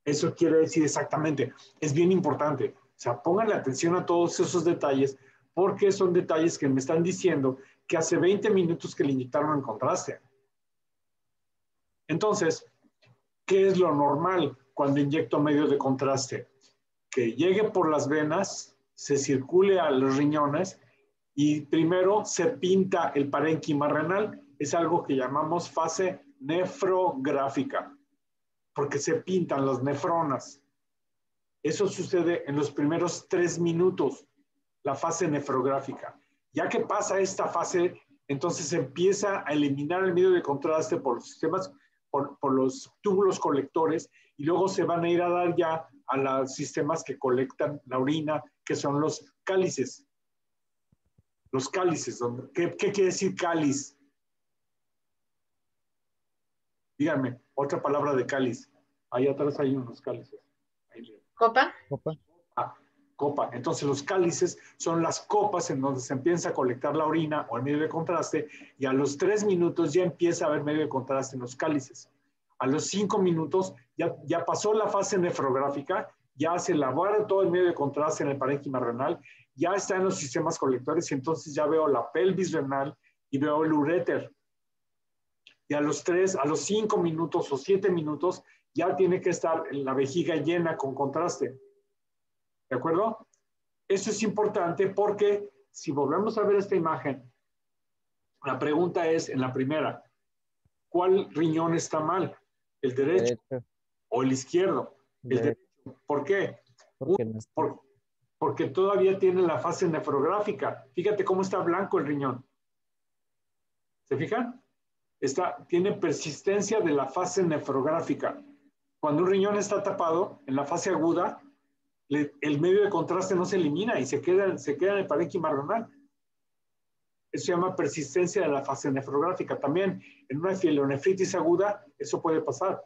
Eso quiere decir exactamente. Es bien importante. O sea, pónganle atención a todos esos detalles porque son detalles que me están diciendo que hace 20 minutos que le inyectaron en contraste. Entonces, ¿qué es lo normal cuando inyecto medio de contraste? Que llegue por las venas, se circule a los riñones y primero se pinta el parénquima renal. Es algo que llamamos fase nefrográfica, porque se pintan las nefronas. Eso sucede en los primeros 3 minutos, la fase nefrográfica. Ya que pasa esta fase, entonces se empieza a eliminar el medio de contraste por los sistemas, por los túbulos colectores, y luego se van a ir a dar ya a los sistemas que colectan la orina, que son los cálices. Los cálices. ¿Qué quiere decir cáliz? Díganme, otra palabra de cáliz. Ahí atrás hay unos cálices. ¿Copa? Copa. Copa. Entonces los cálices son las copas en donde se empieza a colectar la orina o el medio de contraste y a los 3 minutos ya empieza a haber medio de contraste en los cálices. A los 5 minutos ya pasó la fase nefrográfica, ya se elabora todo el medio de contraste en el parénquima renal, ya está en los sistemas colectores y entonces ya veo la pelvis renal y veo el uréter. Y a los 5 minutos o 7 minutos ya tiene que estar la vejiga llena con contraste. ¿De acuerdo? Eso es importante porque si volvemos a ver esta imagen, la pregunta es en la primera, ¿cuál riñón está mal? ¿El derecho Derecho. o el izquierdo? El Derecho. derecho. ¿Por qué? Porque no está. Porque todavía tiene la fase nefrográfica. Fíjate cómo está blanco el riñón. ¿Se fijan? Tiene persistencia de la fase nefrográfica. Cuando un riñón está tapado, en la fase aguda, el medio de contraste no se elimina y se queda en el parénquima renal. Eso se llama persistencia de la fase nefrográfica. También en una pielonefritis aguda, eso puede pasar.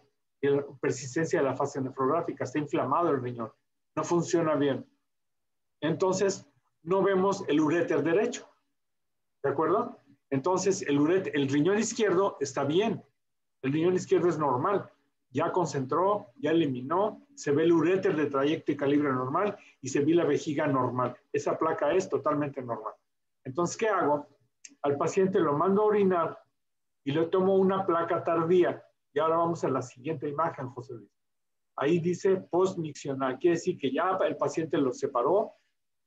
Persistencia de la fase nefrográfica. Está inflamado el riñón. No funciona bien. Entonces, no vemos el uréter derecho. ¿De acuerdo? Entonces, el riñón izquierdo está bien. El riñón izquierdo es normal. Ya concentró, ya eliminó, se ve el uréter de trayecto y calibre normal y se ve la vejiga normal. Esa placa es totalmente normal. Entonces, ¿qué hago? Al paciente lo mando a orinar y le tomo una placa tardía. Y ahora vamos a la siguiente imagen, José Luis. Ahí dice postmiccional. Quiere decir que ya el paciente lo separó,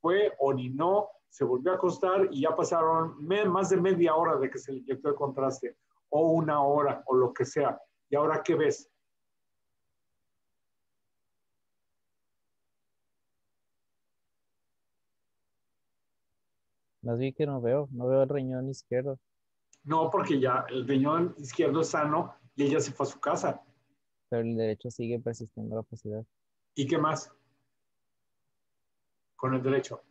fue, orinó, se volvió a acostar y ya pasaron más de media hora de que se le inyectó el contraste, o una hora, o lo que sea. ¿Y ahora qué ves? Más bien que no veo el riñón izquierdo. No, porque ya el riñón izquierdo es sano y ella se fue a su casa. Pero el derecho sigue persistiendo la opacidad. ¿Y qué más? Con el derecho.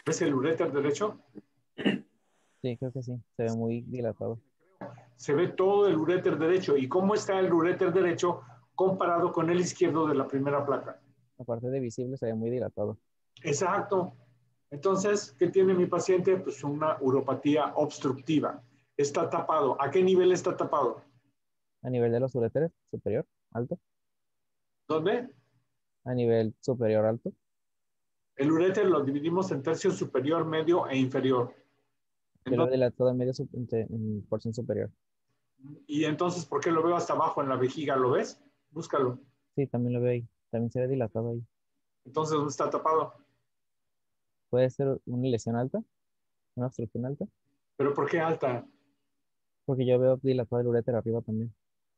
¿Ves el uréter derecho? Sí, creo que sí. Se ve muy dilatado. Se ve todo el uréter derecho. ¿Y cómo está el uréter derecho comparado con el izquierdo de la primera placa? Aparte de visible, se ve muy dilatado. Exacto. Entonces, ¿qué tiene mi paciente? Pues una uropatía obstructiva. Está tapado. ¿A qué nivel está tapado? A nivel de los uréteres, superior, alto. ¿Dónde? A nivel superior, alto. El uréter lo dividimos en tercio superior, medio e inferior. Yo lo dilatado en medio en porción superior. Y entonces, ¿por qué lo veo hasta abajo en la vejiga? ¿Lo ves? Búscalo. Sí, también lo veo ahí. También se ve dilatado ahí. Entonces, ¿dónde está tapado? Puede ser una lesión alta, una obstrucción alta. ¿Pero por qué alta? Porque yo veo dilatado el uréter arriba también.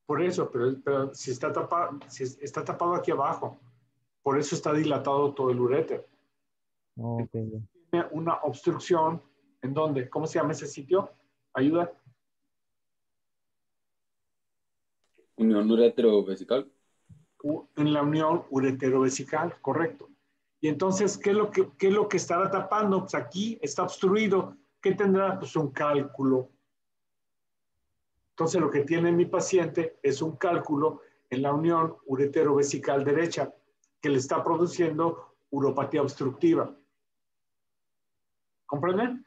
Por eso, pero si está tapado aquí abajo, por eso está dilatado todo el uréter. Oh, ok. Tiene una obstrucción, ¿en dónde? ¿Cómo se llama ese sitio? Ayuda. Unión uretero-vesical. En la unión uretero-vesical, correcto. Y entonces, ¿qué es lo que estará tapando? Pues aquí está obstruido. ¿Qué tendrá? Pues un cálculo. Entonces, lo que tiene mi paciente es un cálculo en la unión uretero-vesical derecha que le está produciendo uropatía obstructiva. ¿Comprenden?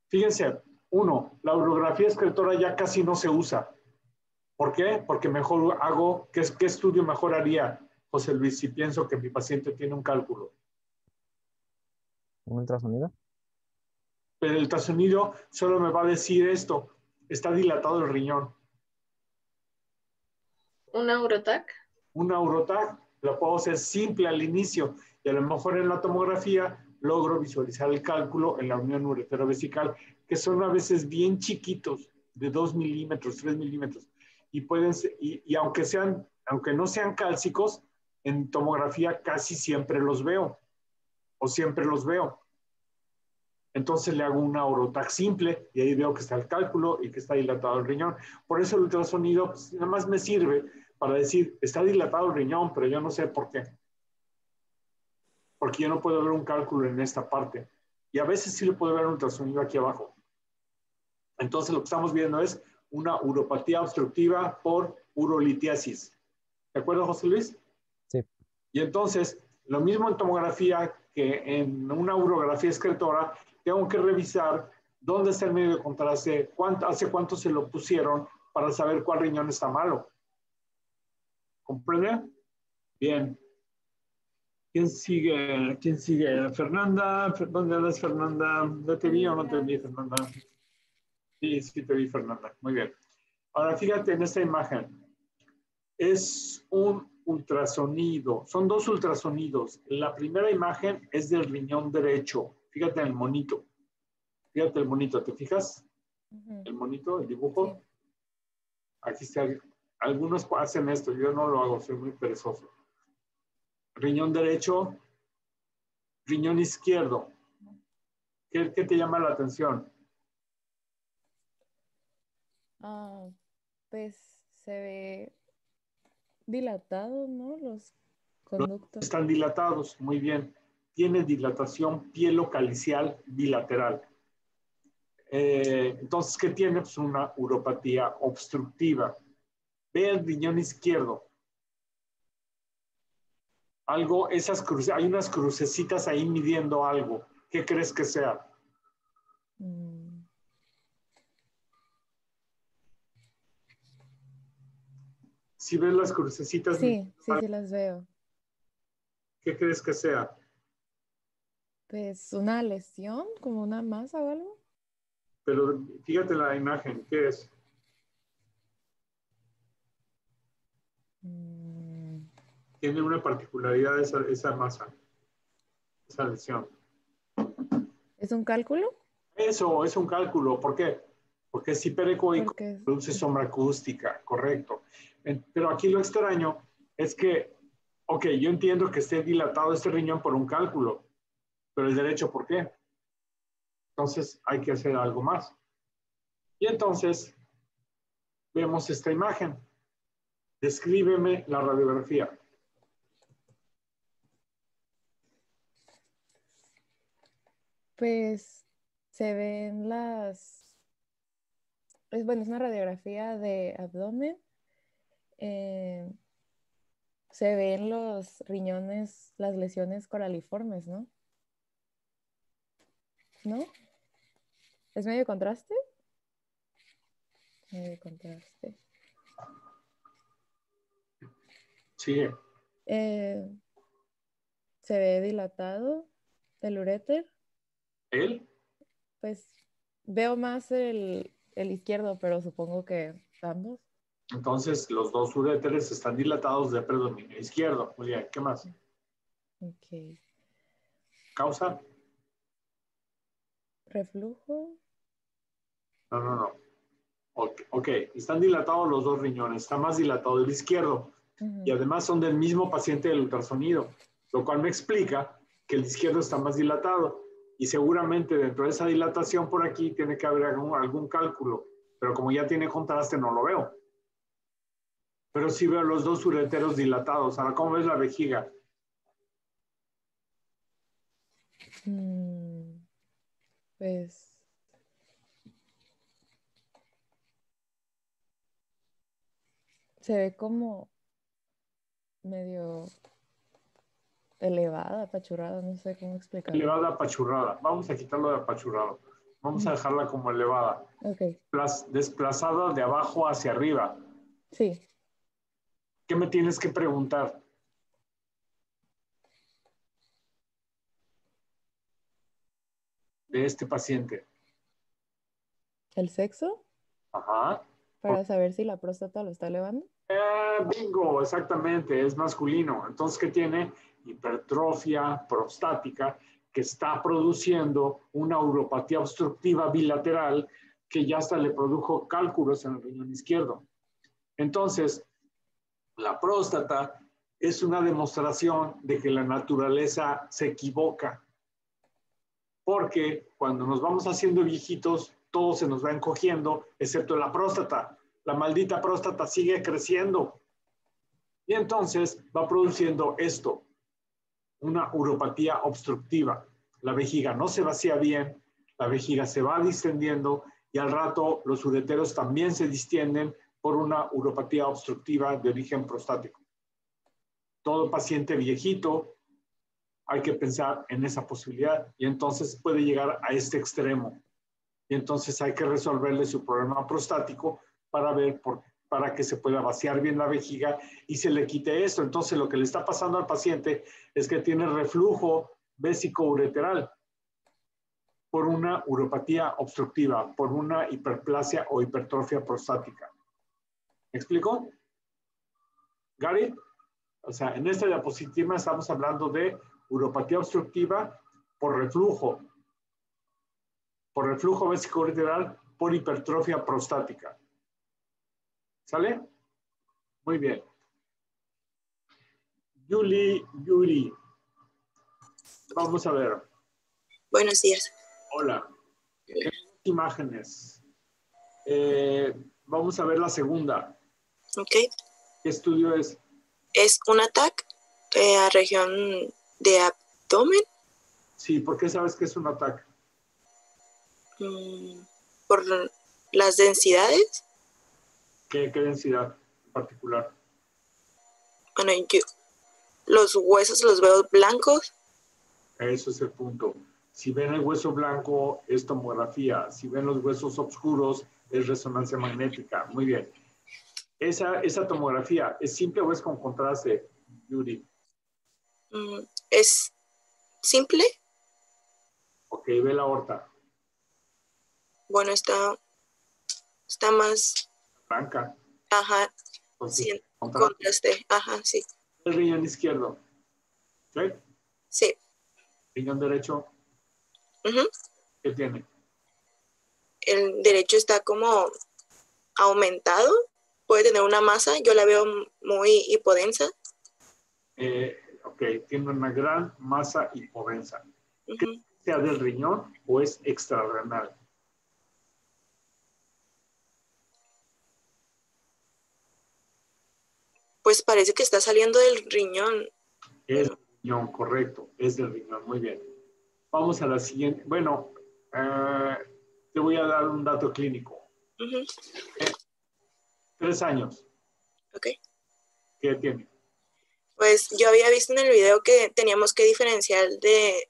Fíjense, la urografía excretora ya casi no se usa. ¿Por qué? Porque mejor hago, ¿qué estudio mejor haría, José Luis, si pienso que mi paciente tiene un cálculo? ¿Un ultrasonido? Pero el ultrasonido solo me va a decir esto, está dilatado el riñón. ¿Una Urotac? Una Urotac la puedo hacer simple al inicio y a lo mejor en la tomografía logro visualizar el cálculo en la unión uretero-vesical, que son a veces bien chiquitos, de 2 milímetros, 3 milímetros. Y pueden ser, y aunque no sean cálcicos, en tomografía casi siempre los veo, o siempre los veo. Entonces le hago una Urotac simple y ahí veo que está el cálculo y que está dilatado el riñón. Por eso el ultrasonido pues, nada más me sirve para decir, está dilatado el riñón, pero yo no sé por qué. Porque yo no puedo ver un cálculo en esta parte. Y a veces sí le puedo ver un ultrasonido aquí abajo. Entonces lo que estamos viendo es una uropatía obstructiva por urolitiasis. ¿De acuerdo, José Luis? Sí. Y entonces, lo mismo en tomografía que en una urografía excretora, tengo que revisar dónde está el medio de contraste, hace cuánto se lo pusieron para saber cuál riñón está malo. ¿Comprende? Bien. ¿Quién sigue? ¿Quién sigue? Fernanda. ¿Dónde andas, Fernanda? ¿No te vi o no te vi, Fernanda? Sí, sí te vi, Fernanda. Muy bien. Ahora, fíjate en esta imagen. Es un ultrasonido. Son dos ultrasonidos. La primera imagen es del riñón derecho. Fíjate en el monito. Fíjate el monito, ¿te fijas? Ujú. El monito, el dibujo. Sí. Aquí está. Algunos hacen esto, yo no lo hago, soy muy perezoso. Riñón derecho, riñón izquierdo. ¿Qué te llama la atención? Ah, pues se ve dilatado, ¿no? Los conductos. Están dilatados, muy bien. Tiene dilatación pielocalicial bilateral. Entonces, ¿qué tiene? Pues una uropatía obstructiva. Ve el riñón izquierdo. Algo, hay unas crucecitas ahí midiendo algo. ¿Qué crees que sea? Mm, Si ves las crucecitas, Sí, sí las veo. ¿qué crees que sea? Pues una lesión, como una masa o algo. Pero fíjate la imagen, ¿qué es? Mm, Tiene una particularidad esa masa, esa lesión. ¿Es un cálculo? Eso es un cálculo. ¿Por qué? Porque es hiperecoico, Porque produce sombra acústica, correcto. Pero aquí lo extraño es que, ok, yo entiendo que esté dilatado este riñón por un cálculo, pero el derecho, ¿por qué? Entonces hay que hacer algo más. Y entonces vemos esta imagen. Descríbeme la radiografía. pues se ven bueno, es una radiografía de abdomen. eh, Se ven los riñones, las lesiones coraliformes, ¿no? ¿No? ¿Es medio contraste? Medio contraste. Sigue. Eh, Se ve dilatado el uréter. ¿Él? Pues veo más el izquierdo, pero supongo que ambos. Entonces los dos uréteres están dilatados de predominio izquierdo. Muy bien, ¿qué más? Ok. ¿Causa? Reflujo. No. Ok, están dilatados los dos riñones, está más dilatado el izquierdo y Ujú. además son del mismo paciente del ultrasonido, lo cual me explica que el izquierdo está más dilatado y seguramente dentro de esa dilatación por aquí tiene que haber algún cálculo, pero como ya tiene contraste no lo veo. Pero sí veo los dos ureteros dilatados. Ahora, ¿cómo ves la vejiga? Mm, Pues se ve como medio elevada, apachurrada, no sé cómo explicarlo. Elevada apachurrada. Vamos a quitarlo de apachurrado. Vamos a Ujú. dejarla como elevada. Ok, Desplazada de abajo hacia arriba. sí. ¿Qué me tienes que preguntar de este paciente? ¿El sexo? Ajá. Para saber si la próstata lo está elevando. Bingo, exactamente, es masculino. Entonces, ¿qué tiene? Hipertrofia prostática que está produciendo una uropatía obstructiva bilateral que ya hasta le produjo cálculos en el riñón izquierdo. Entonces, la próstata es una demostración de que la naturaleza se equivoca, porque cuando nos vamos haciendo viejitos, todo se nos va encogiendo, excepto la próstata. La maldita próstata sigue creciendo. Y entonces va produciendo esto, una uropatía obstructiva. La vejiga no se vacía bien, la vejiga se va distendiendo y al rato los ureteros también se distienden por una uropatía obstructiva de origen prostático. Todo paciente viejito hay que pensar en esa posibilidad y entonces puede llegar a este extremo. Y entonces hay que resolverle su problema prostático para ver para que se pueda vaciar bien la vejiga y se le quite esto. Entonces lo que le está pasando al paciente es que tiene reflujo vésico-ureteral por una uropatía obstructiva, por una hiperplasia o hipertrofia prostática. ¿Me explico? Gary? O sea, en esta diapositiva estamos hablando de uropatía obstructiva por reflujo. por reflujo vesicoureteral, por hipertrofia prostática. ¿Sale? Muy bien. Yuri. Vamos a ver. Buenos días. Hola. Imágenes. Vamos a ver la segunda. Ok. ¿Qué estudio es? Es un ataque a región de abdomen. Sí, ¿por qué sabes que es un ataque? Por las densidades. ¿Qué densidad en particular? Bueno, los huesos los veo blancos. Eso es el punto. Si ven el hueso blanco, es tomografía. Si ven los huesos oscuros, es resonancia magnética. Muy bien. Esa tomografía, ¿es simple o es con contraste, Yuri? ¿Es simple? Ok, ve la aorta. Bueno, está más... Blanca. Ajá. Entonces, Sí, contraste. Ajá, sí. El riñón izquierdo. ¿Sí? Sí. Riñón derecho. ¿Qué tiene? El derecho está como aumentado. Puede tener una masa. Yo la veo muy hipodensa. Ok, tiene una gran masa hipodensa. ¿Qué sea del riñón o es extrarrenal? Pues parece que está saliendo del riñón. Es del riñón, correcto. Es del riñón, muy bien. Vamos a la siguiente. Bueno, te voy a dar un dato clínico. 3 años. Ok. ¿Qué tiene? Pues yo había visto en el video que teníamos que diferenciar de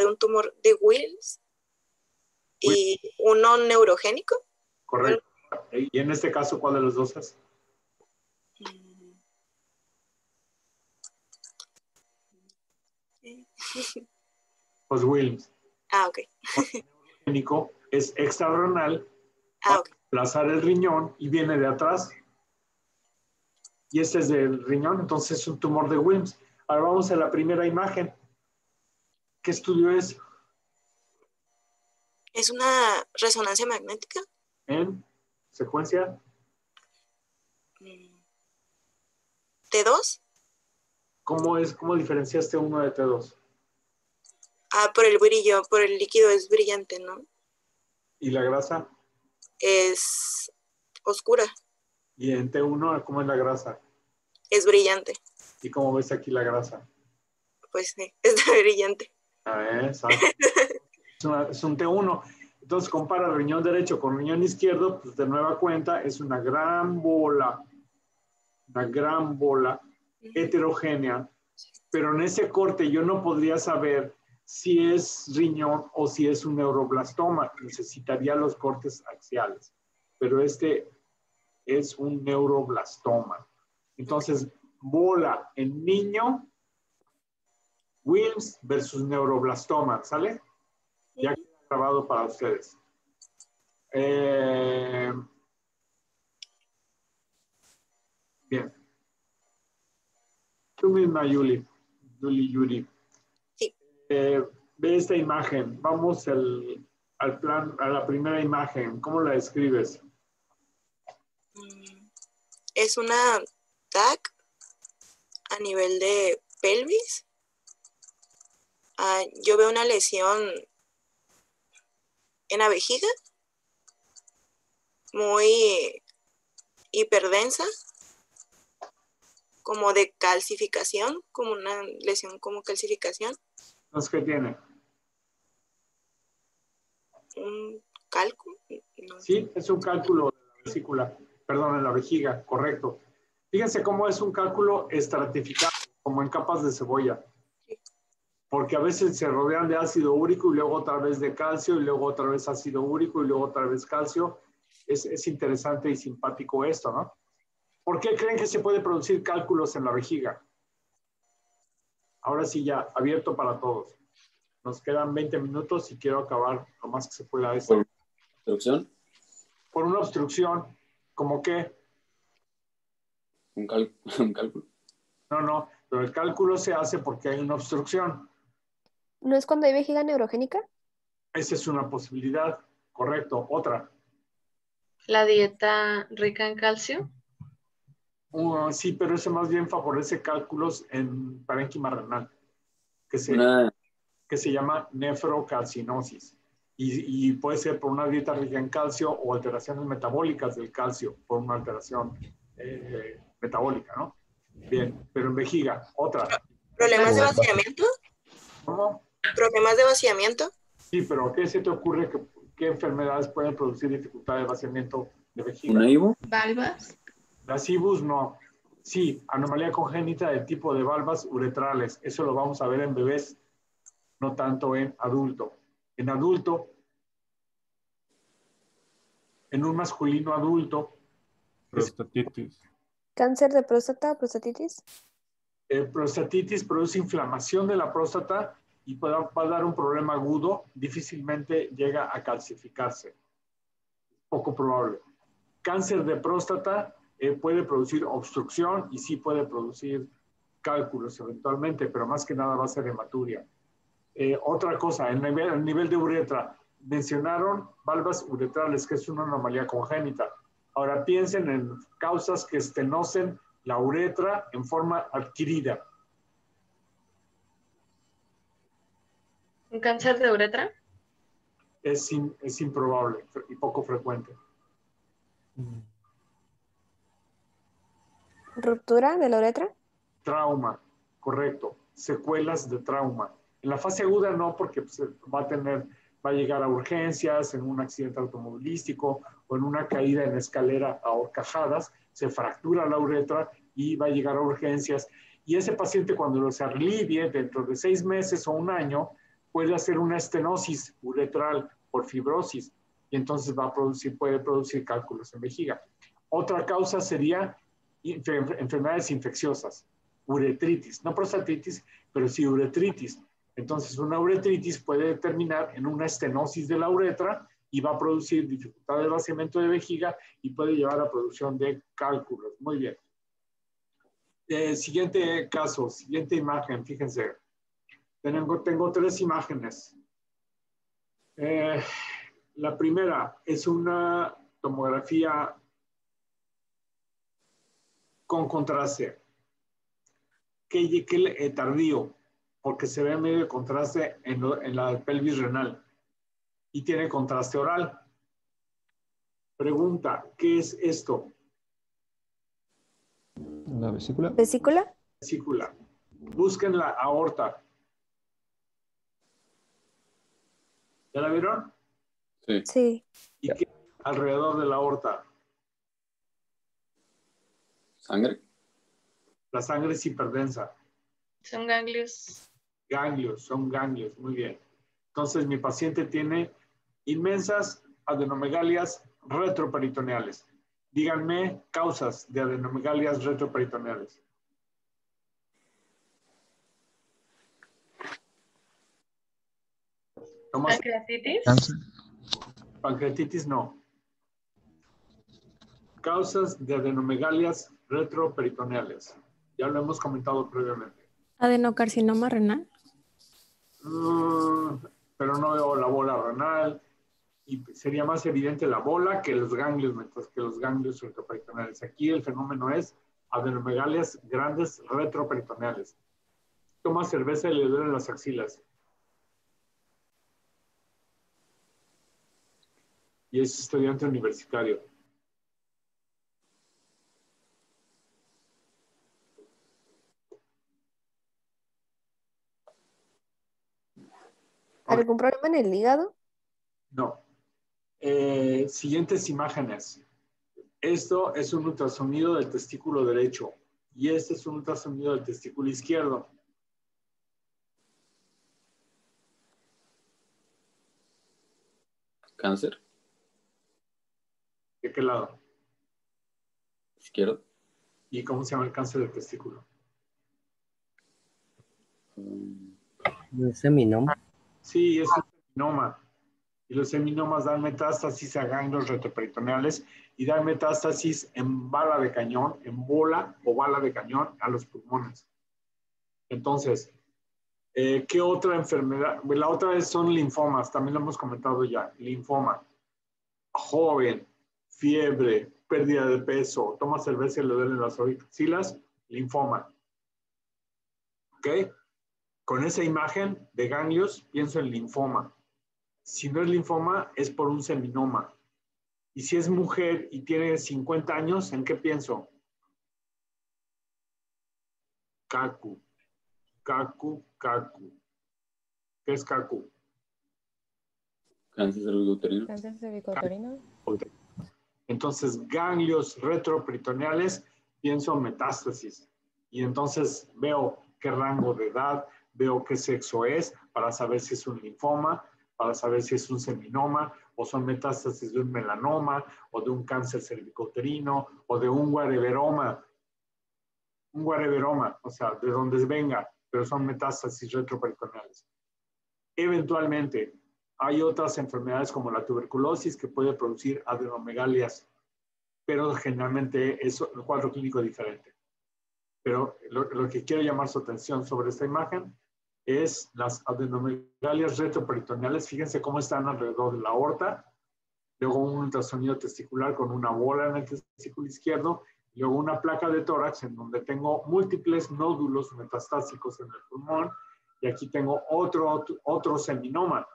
un tumor de Wills y uno neurogénico. Correcto. Y en este caso, ¿cuál de los dos es? Pues Wilms. Ok. El neurogénico es extrarrenal, Ok. desplazar el riñón y viene de atrás. Y este es del riñón, entonces es un tumor de Wilms. Ahora vamos a la primera imagen. ¿Qué estudio es? ¿Es una resonancia magnética? En secuencia. ¿T2? ¿Cómo diferenciaste uno de T2? Por el brillo, por el líquido es brillante, ¿no? ¿Y la grasa? Es oscura. ¿Y en T1 cómo es la grasa? Es brillante. ¿Y cómo ves aquí la grasa? Pues sí, está brillante. Exacto. Es un T1. Entonces compara riñón derecho con riñón izquierdo, pues de nueva cuenta es una gran bola heterogénea, pero en ese corte yo no podría saber si es riñón o si es un neuroblastoma. Necesitaría los cortes axiales, pero este es un neuroblastoma. Entonces, bola en niño, Wilms versus neuroblastoma, ¿sale? Ya queda grabado para ustedes. Bien. Tú misma, Yuri. Sí. Ve esta imagen. Vamos al plan, a la primera imagen. ¿Cómo la describes? Es una TAC a nivel de pelvis. Yo veo una lesión en la vejiga, muy hiperdensa, como de calcificación, como una lesión como calcificación. Entonces, ¿qué tiene? Un cálculo. No. Sí, es un cálculo de la vesícula, perdón, en la vejiga, correcto. Fíjense cómo es un cálculo estratificado, como en capas de cebolla. Porque a veces se rodean de ácido úrico y luego otra vez de calcio y luego otra vez ácido úrico y luego otra vez calcio. Es interesante y simpático esto, ¿no? ¿Por qué creen que se puede producir cálculos en la vejiga? Ahora sí ya, abierto para todos. Nos quedan 20 minutos y quiero acabar lo más que se pueda esto. ¿Por obstrucción? Por una obstrucción, ¿cómo qué? Un cálculo. No, pero el cálculo se hace porque hay una obstrucción. ¿No es cuando hay vejiga neurogénica? Esa es una posibilidad, correcto. Otra. La dieta rica en calcio. Sí, pero eso más bien favorece cálculos en parénquima renal, que se llama nefrocalcinosis. Y puede ser por una dieta rica en calcio o alteraciones metabólicas del calcio, por una alteración metabólica, ¿no? Bien, pero en vejiga, otra. ¿Problemas de vaciamiento? ¿Cómo? ¿Problemas de vaciamiento? Sí, pero ¿qué se te ocurre qué enfermedades pueden producir dificultad de vaciamiento de vejiga? ¿Una IVO? Valvas. Las IBUs no. Sí, anomalía congénita de tipo de valvas uretrales. Eso lo vamos a ver en bebés, no tanto en adulto. En adulto, en un masculino adulto. Prostatitis. ¿Cáncer de próstata, prostatitis? Prostatitis produce inflamación de la próstata y va a dar un problema agudo. Difícilmente llega a calcificarse. Poco probable. Cáncer de próstata puede producir obstrucción y sí puede producir cálculos eventualmente, pero más que nada va a ser hematuria. Otra cosa, el nivel de uretra. Mencionaron valvas uretrales, que es una anomalía congénita. Ahora piensen en causas que estenocen la uretra en forma adquirida. ¿Un cáncer de uretra? Es improbable y poco frecuente. ¿Ruptura de la uretra? Trauma, correcto. Secuelas de trauma. En la fase aguda no, porque pues, va a llegar a urgencias en un accidente automovilístico o en una caída en escalera a horcajadas, se fractura la uretra y va a llegar a urgencias. Y ese paciente, cuando se alivie dentro de 6 meses o 1 año, puede hacer una estenosis uretral por fibrosis y entonces puede producir cálculos en vejiga. Otra causa sería enfermedades infecciosas, uretritis, no prostatitis, pero sí uretritis. Entonces, una uretritis puede terminar en una estenosis de la uretra y va a producir dificultad de vaciamiento de vejiga y puede llevar a producción de cálculos. Muy bien. Siguiente caso, siguiente imagen, fíjense. Tengo 3 imágenes. La primera es una tomografía con contraste. ¿Qué tardío? Porque se ve medio de contraste en la pelvis renal y tiene contraste oral. Pregunta, ¿qué es esto? La vesícula. ¿Vesícula? Vesícula. Busquen la aorta. ¿Ya la vieron? Sí. Sí. ¿Y qué alrededor de la aorta? ¿Sangre? La sangre es hiperdensa. Son ganglios. Ganglios, son ganglios, muy bien. Entonces, mi paciente tiene inmensas adenomegalias retroperitoneales. Díganme causas de adenomegalias retroperitoneales. ¿Pancreatitis? Pancreatitis no. Causas de adenomegalias retroperitoneales. Ya lo hemos comentado previamente. ¿Adenocarcinoma renal? Pero no veo la bola renal y sería más evidente la bola que los ganglios, mientras que los ganglios retroperitoneales. Aquí el fenómeno es adenomegalias grandes retroperitoneales. Toma cerveza y le duelen las axilas. Y es estudiante universitario. ¿Algún problema en el hígado? No. Siguientes imágenes. Esto es un ultrasonido del testículo derecho y este es un ultrasonido del testículo izquierdo. ¿Cáncer? ¿De qué lado? Izquierdo. ¿Y cómo se llama el cáncer del testículo? ¿Un seminoma? Sí, es un seminoma. Y los seminomas dan metástasis a ganglios retroperitoneales y dan metástasis en bala de cañón, en bola o bala de cañón a los pulmones. Entonces, ¿Qué otra enfermedad? La otra vez son linfomas, también lo hemos comentado ya. Linfoma. Joven, fiebre, pérdida de peso, toma cerveza y le duelen las axilas, linfoma. ¿Ok? Con esa imagen de ganglios pienso en linfoma. Si no es linfoma, es por un seminoma. Y si es mujer y tiene 50 años, ¿en qué pienso? Kaku. Kaku, kaku. ¿Qué es kaku? Cáncer cervicouterino. Cáncer cervicouterino. Entonces, ganglios retroperitoneales, pienso metástasis. Y entonces veo qué rango de edad, veo qué sexo es, para saber si es un linfoma, para saber si es un seminoma, o son metástasis de un melanoma, o de un cáncer cervicouterino, o de un guareberoma. Un guareberoma, o sea, de donde venga, pero son metástasis retroperitoneales. Eventualmente, hay otras enfermedades como la tuberculosis que puede producir adenomegalias, pero generalmente es un cuadro clínico diferente. Pero lo que quiero llamar su atención sobre esta imagen es las adenomegalias retroperitoneales. Fíjense cómo están alrededor de la aorta, luego un ultrasonido testicular con una bola en el testículo izquierdo, y luego una placa de tórax en donde tengo múltiples nódulos metastásicos en el pulmón, y aquí tengo otro seminoma.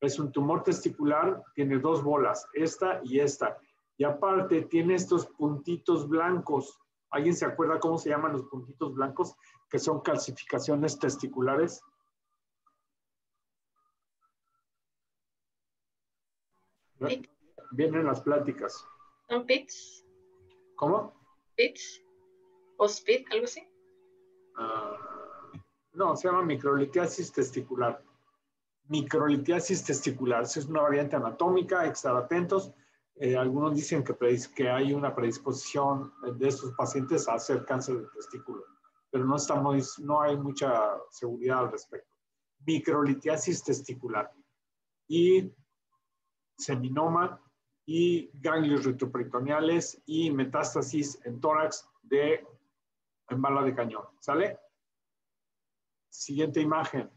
Es un tumor testicular, tiene dos bolas, esta y esta. Y aparte tiene estos puntitos blancos. ¿Alguien se acuerda cómo se llaman los puntitos blancos? Que son calcificaciones testiculares. Vienen las pláticas. ¿Son pits? ¿Cómo? ¿Pits? ¿O spit? ¿Algo así? No, se llama microlitiasis testicular. Microlitiasis testicular. Es una variante anatómica, estar atentos. Algunos dicen que hay una predisposición de estos pacientes a hacer cáncer de testículo, pero no hay mucha seguridad al respecto. Microlitiasis testicular y seminoma y ganglios retroperitoneales y metástasis en tórax en bala de cañón. ¿Sale? Siguiente imagen.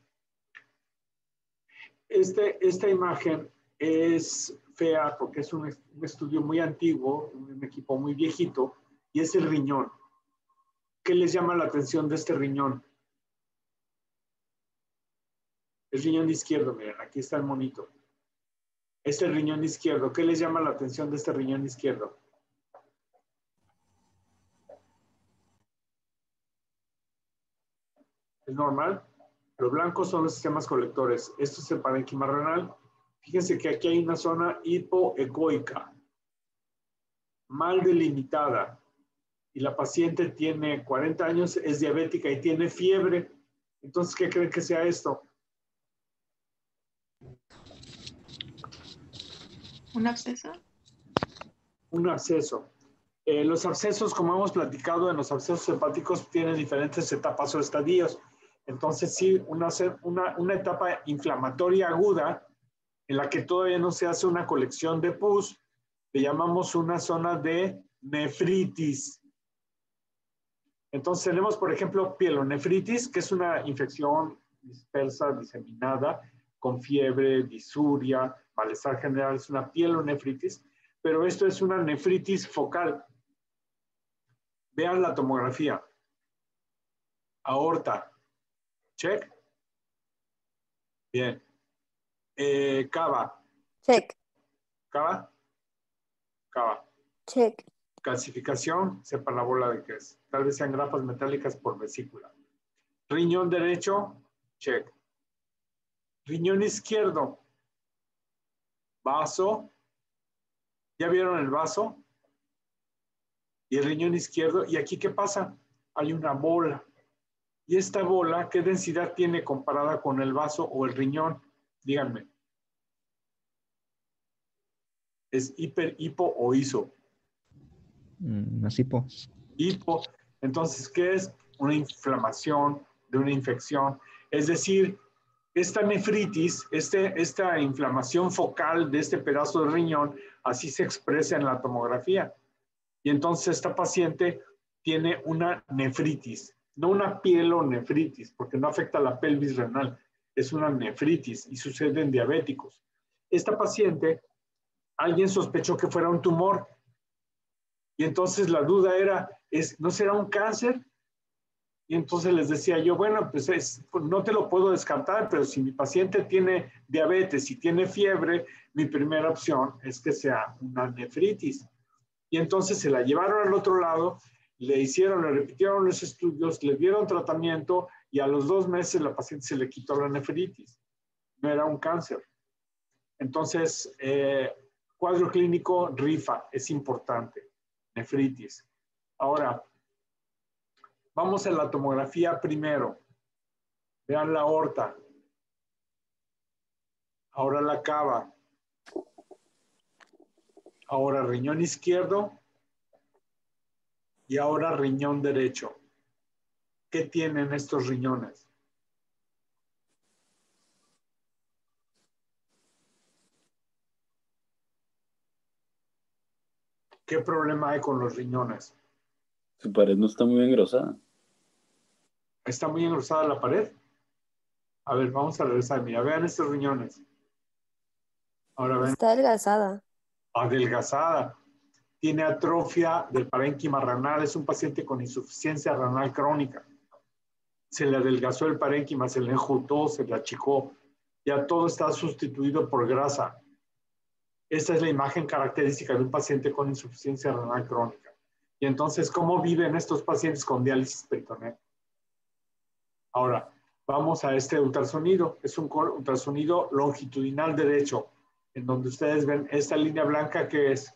Esta imagen es fea porque es un estudio muy antiguo, un equipo muy viejito, y es el riñón. ¿Qué les llama la atención de este riñón? El riñón izquierdo, miren, aquí está el monito. Es el riñón izquierdo. ¿Qué les llama la atención de este riñón izquierdo? ¿Es normal? Los blancos son los sistemas colectores. Esto es el parénquima renal. Fíjense que aquí hay una zona hipoecoica, mal delimitada, y la paciente tiene 40 años, es diabética y tiene fiebre. Entonces, ¿qué creen que sea esto? ¿Un absceso? Un absceso. Los abscesos, como hemos platicado, en los abscesos hepáticos tienen diferentes etapas o estadios. Entonces, sí, una etapa inflamatoria aguda en la que todavía no se hace una colección de pus, le llamamos una zona de nefritis. Entonces tenemos, por ejemplo, pielonefritis, que es una infección dispersa, diseminada, con fiebre, disuria, malestar general, es una pielonefritis, pero esto es una nefritis focal. Vean la tomografía. Aorta. Check. Bien. Cava. Check. Cava. Cava. Check. Calcificación, sepa la bola de qué es. Tal vez sean grapas metálicas por vesícula. Riñón derecho, check. Riñón izquierdo. Vaso. ¿Ya vieron el vaso? Y el riñón izquierdo. ¿Y aquí qué pasa? Hay una bola. ¿Y esta bola qué densidad tiene comparada con el vaso o el riñón? Díganme. ¿Es hiper, hipo o iso? Más hipo. Hipo. Entonces, ¿qué es? Una inflamación de una infección. Es decir, esta nefritis, esta inflamación focal de este pedazo de riñón, así se expresa en la tomografía. Y entonces esta paciente tiene una nefritis. no una pielonefritis, porque no afecta a la pelvis renal, es una nefritis y sucede en diabéticos. Esta paciente, alguien sospechó que fuera un tumor y entonces la duda era, ¿no será un cáncer? Y entonces les decía yo, bueno, pues no te lo puedo descartar, pero si mi paciente tiene diabetes y tiene fiebre, mi primera opción es que sea una nefritis. Y entonces se la llevaron al otro lado, le repitieron los estudios, le dieron tratamiento y a los 2 meses la paciente se le quitó la nefritis. No era un cáncer. Entonces, cuadro clínico rifa, es importante, nefritis. Ahora, vamos a la tomografía primero. Vean la aorta. Ahora la cava. Ahora riñón izquierdo. Y ahora riñón derecho. ¿Qué tienen estos riñones? ¿Qué problema hay con los riñones? Su pared no está muy engrosada. ¿Está muy engrosada la pared? A ver, vamos a regresar. Mira, vean estos riñones. Ahora ven. Está adelgazada. Adelgazada. Tiene atrofia del parénquima renal. Es un paciente con insuficiencia renal crónica. Se le adelgazó el parénquima, se le enjutó, se le achicó. Ya todo está sustituido por grasa. Esta es la imagen característica de un paciente con insuficiencia renal crónica. Y entonces, ¿cómo viven estos pacientes con diálisis peritoneal? Ahora, vamos a este ultrasonido. Es un ultrasonido longitudinal derecho, en donde ustedes ven esta línea blanca que es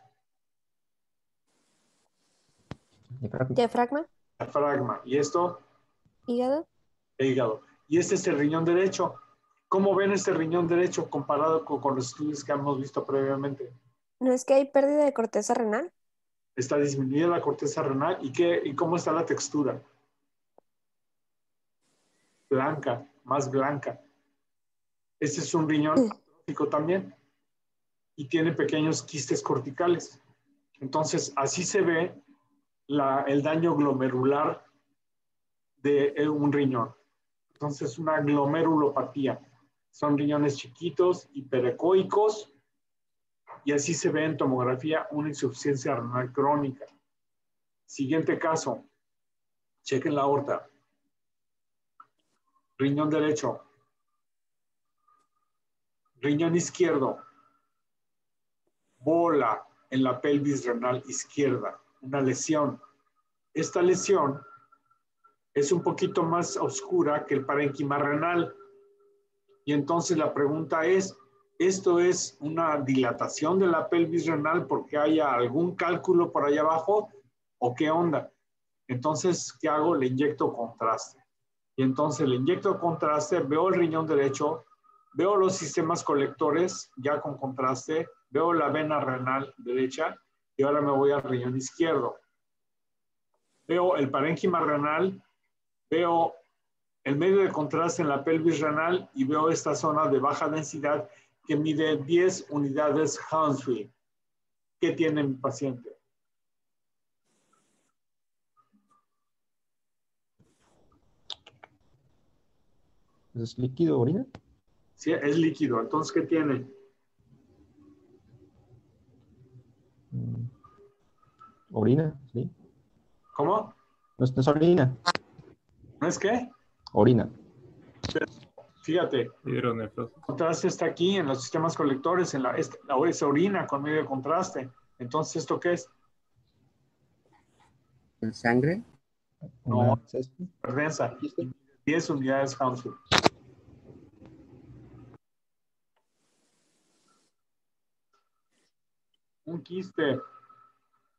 Diafragma. diafragma. ¿Y esto? Hígado. Hígado. Y este es el riñón derecho. ¿Cómo ven este riñón derecho comparado con los estudios que hemos visto previamente? ¿No es que hay pérdida de corteza renal? Está disminuida la corteza renal. ¿Y cómo está la textura? Blanca, más blanca. Este es un riñón atrófico también y tiene pequeños quistes corticales. Entonces, así se ve el daño glomerular de un riñón. Entonces, una glomerulopatía. Son riñones chiquitos, hiperecoicos, y así se ve en tomografía una insuficiencia renal crónica. Siguiente caso. Chequen la aorta. Riñón derecho. Riñón izquierdo. Bola en la pelvis renal izquierda. Una lesión. Esta lesión es un poquito más oscura que el parénquima renal. Y entonces la pregunta es, ¿esto es una dilatación de la pelvis renal porque haya algún cálculo por allá abajo? ¿O qué onda? Entonces, ¿qué hago? Le inyecto contraste. Y entonces le inyecto contraste, veo el riñón derecho, veo los sistemas colectores ya con contraste, veo la vena renal derecha y ahora me voy al riñón izquierdo. Veo el parénquima renal, veo el medio de contraste en la pelvis renal y veo esta zona de baja densidad que mide 10 unidades Hounsfield. ¿Qué tiene mi paciente? ¿Es líquido, orina? Sí, es líquido. Entonces, ¿qué tiene? Orina, sí. ¿Cómo? No es orina. ¿No es qué? Orina. Pero, fíjate, el contraste está aquí en los sistemas colectores, es orina con medio de contraste. Entonces, ¿esto qué es? ¿Sangre? No, es hiperdensa. 10 unidades Hounsfield. Un quiste.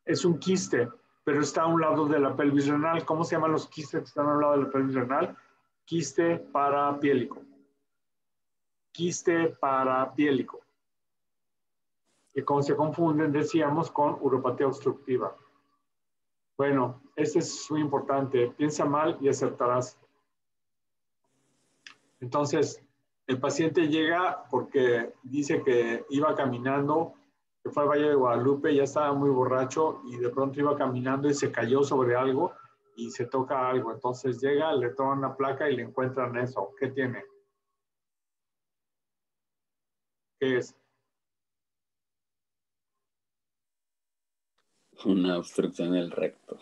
Es un quiste, pero está a un lado de la pelvis renal. ¿Cómo se llaman los quistes que están a un lado de la pelvis renal? Quiste parapiélico. Quiste parapiélico. Que como se confunden, decíamos, con uropatía obstructiva. Bueno, este es muy importante. Piensa mal y acertarás. Entonces, el paciente llega porque dice que iba caminando, que fue al Valle de Guadalupe, ya estaba muy borracho y de pronto iba caminando y se cayó sobre algo y se toca algo. Entonces llega, le toman una placa y le encuentran eso. ¿Qué tiene? ¿Qué es? Una obstrucción en el recto.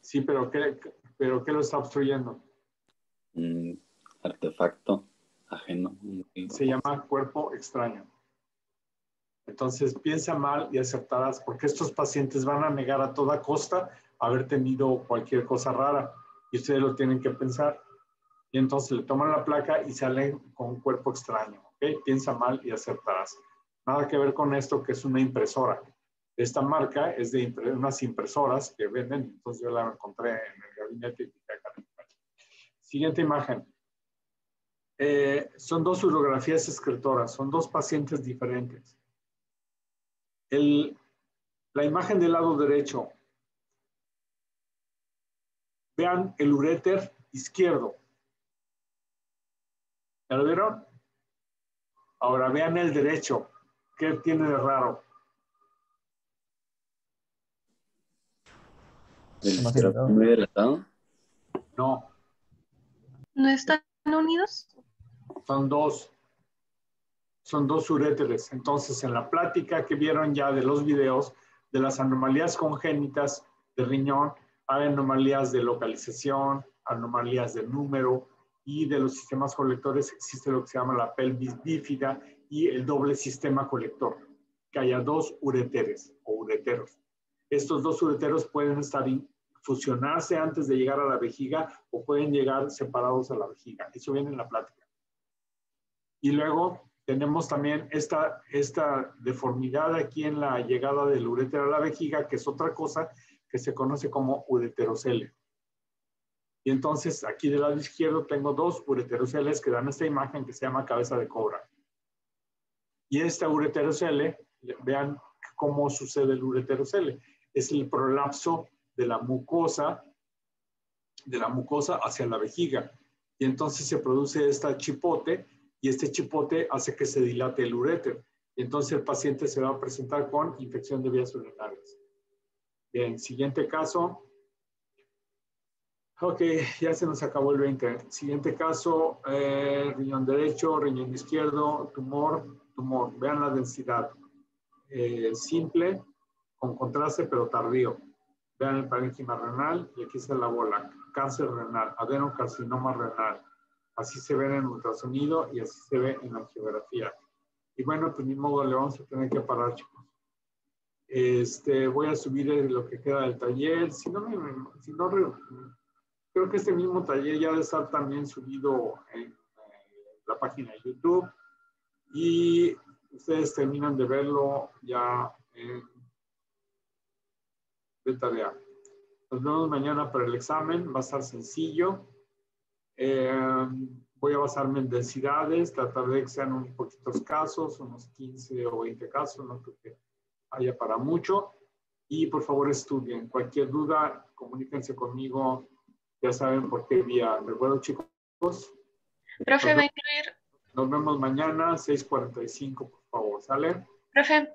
Sí, pero ¿qué lo está obstruyendo? Un artefacto ajeno. Se llama cuerpo extraño. Entonces piensa mal y aceptarás, porque estos pacientes van a negar a toda costa haber tenido cualquier cosa rara y ustedes lo tienen que pensar. Y entonces le toman la placa y salen con un cuerpo extraño. ¿Okay? Piensa mal y aceptarás. Nada que ver con esto, que es una impresora. Esta marca es de unas impresoras que venden, entonces yo la encontré en el gabinete. Siguiente imagen. Son dos urografías excretoras, son dos pacientes diferentes. La imagen del lado derecho. Vean el uréter izquierdo. ¿Ya lo vieron? Ahora vean el derecho. ¿Qué tiene de raro? ¿El izquierdo muy dilatado? No, ¿No están unidos? son dos uréteres. Entonces, en la plática que vieron ya de los videos de las anomalías congénitas de riñón, hay anomalías de localización, anomalías de número, y de los sistemas colectores existe lo que se llama la pelvis bífida y el doble sistema colector, que haya dos uréteres o ureteros. Estos dos ureteros pueden fusionarse antes de llegar a la vejiga o pueden llegar separados a la vejiga. Eso viene en la plática. Y luego tenemos también esta deformidad aquí en la llegada del urétero a la vejiga, que es otra cosa que se conoce como ureterocele. Y entonces aquí del lado izquierdo tengo dos ureteroceles que dan esta imagen que se llama cabeza de cobra. Y esta ureterocele, vean cómo sucede el ureterocele. Es el prolapso de la mucosa hacia la vejiga. Y entonces se produce esta chipote, y este chipote hace que se dilate el uréter. Y entonces el paciente se va a presentar con infección de vías urinarias. Bien, siguiente caso. Ok, ya se nos acabó el 20. Siguiente caso, riñón derecho, riñón izquierdo, tumor. Vean la densidad. Simple, con contraste, pero tardío. Vean el parénquima renal y aquí está la bola. Cáncer renal, adenocarcinoma renal. Así se ve en el ultrasonido y así se ve en la angiografía. Y bueno, pues ni modo, le vamos a tener que parar, chicos. Voy a subir lo que queda del taller. Creo que este mismo taller ya debe estar también subido en la página de YouTube. Y ustedes terminan de verlo ya de tarea. Nos vemos mañana para el examen. Va a estar sencillo. Voy a basarme en densidades, tratar de que sean un poquitos casos, unos 15 o 20 casos, no creo que haya para mucho. Y por favor estudien. Cualquier duda, comuníquense conmigo. Ya saben por qué vía. ¿De acuerdo, chicos? Profe, va a incluir. Nos vemos mañana, 6:45, por favor. ¿Sale? Profe,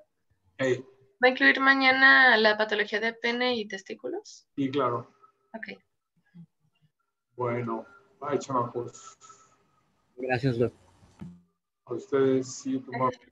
Hey. ¿va a incluir mañana la patología de pene y testículos? Sí, claro. Ok. Bueno, bye, chamacos. Gracias, doctor. A ustedes, sí, tomorrow.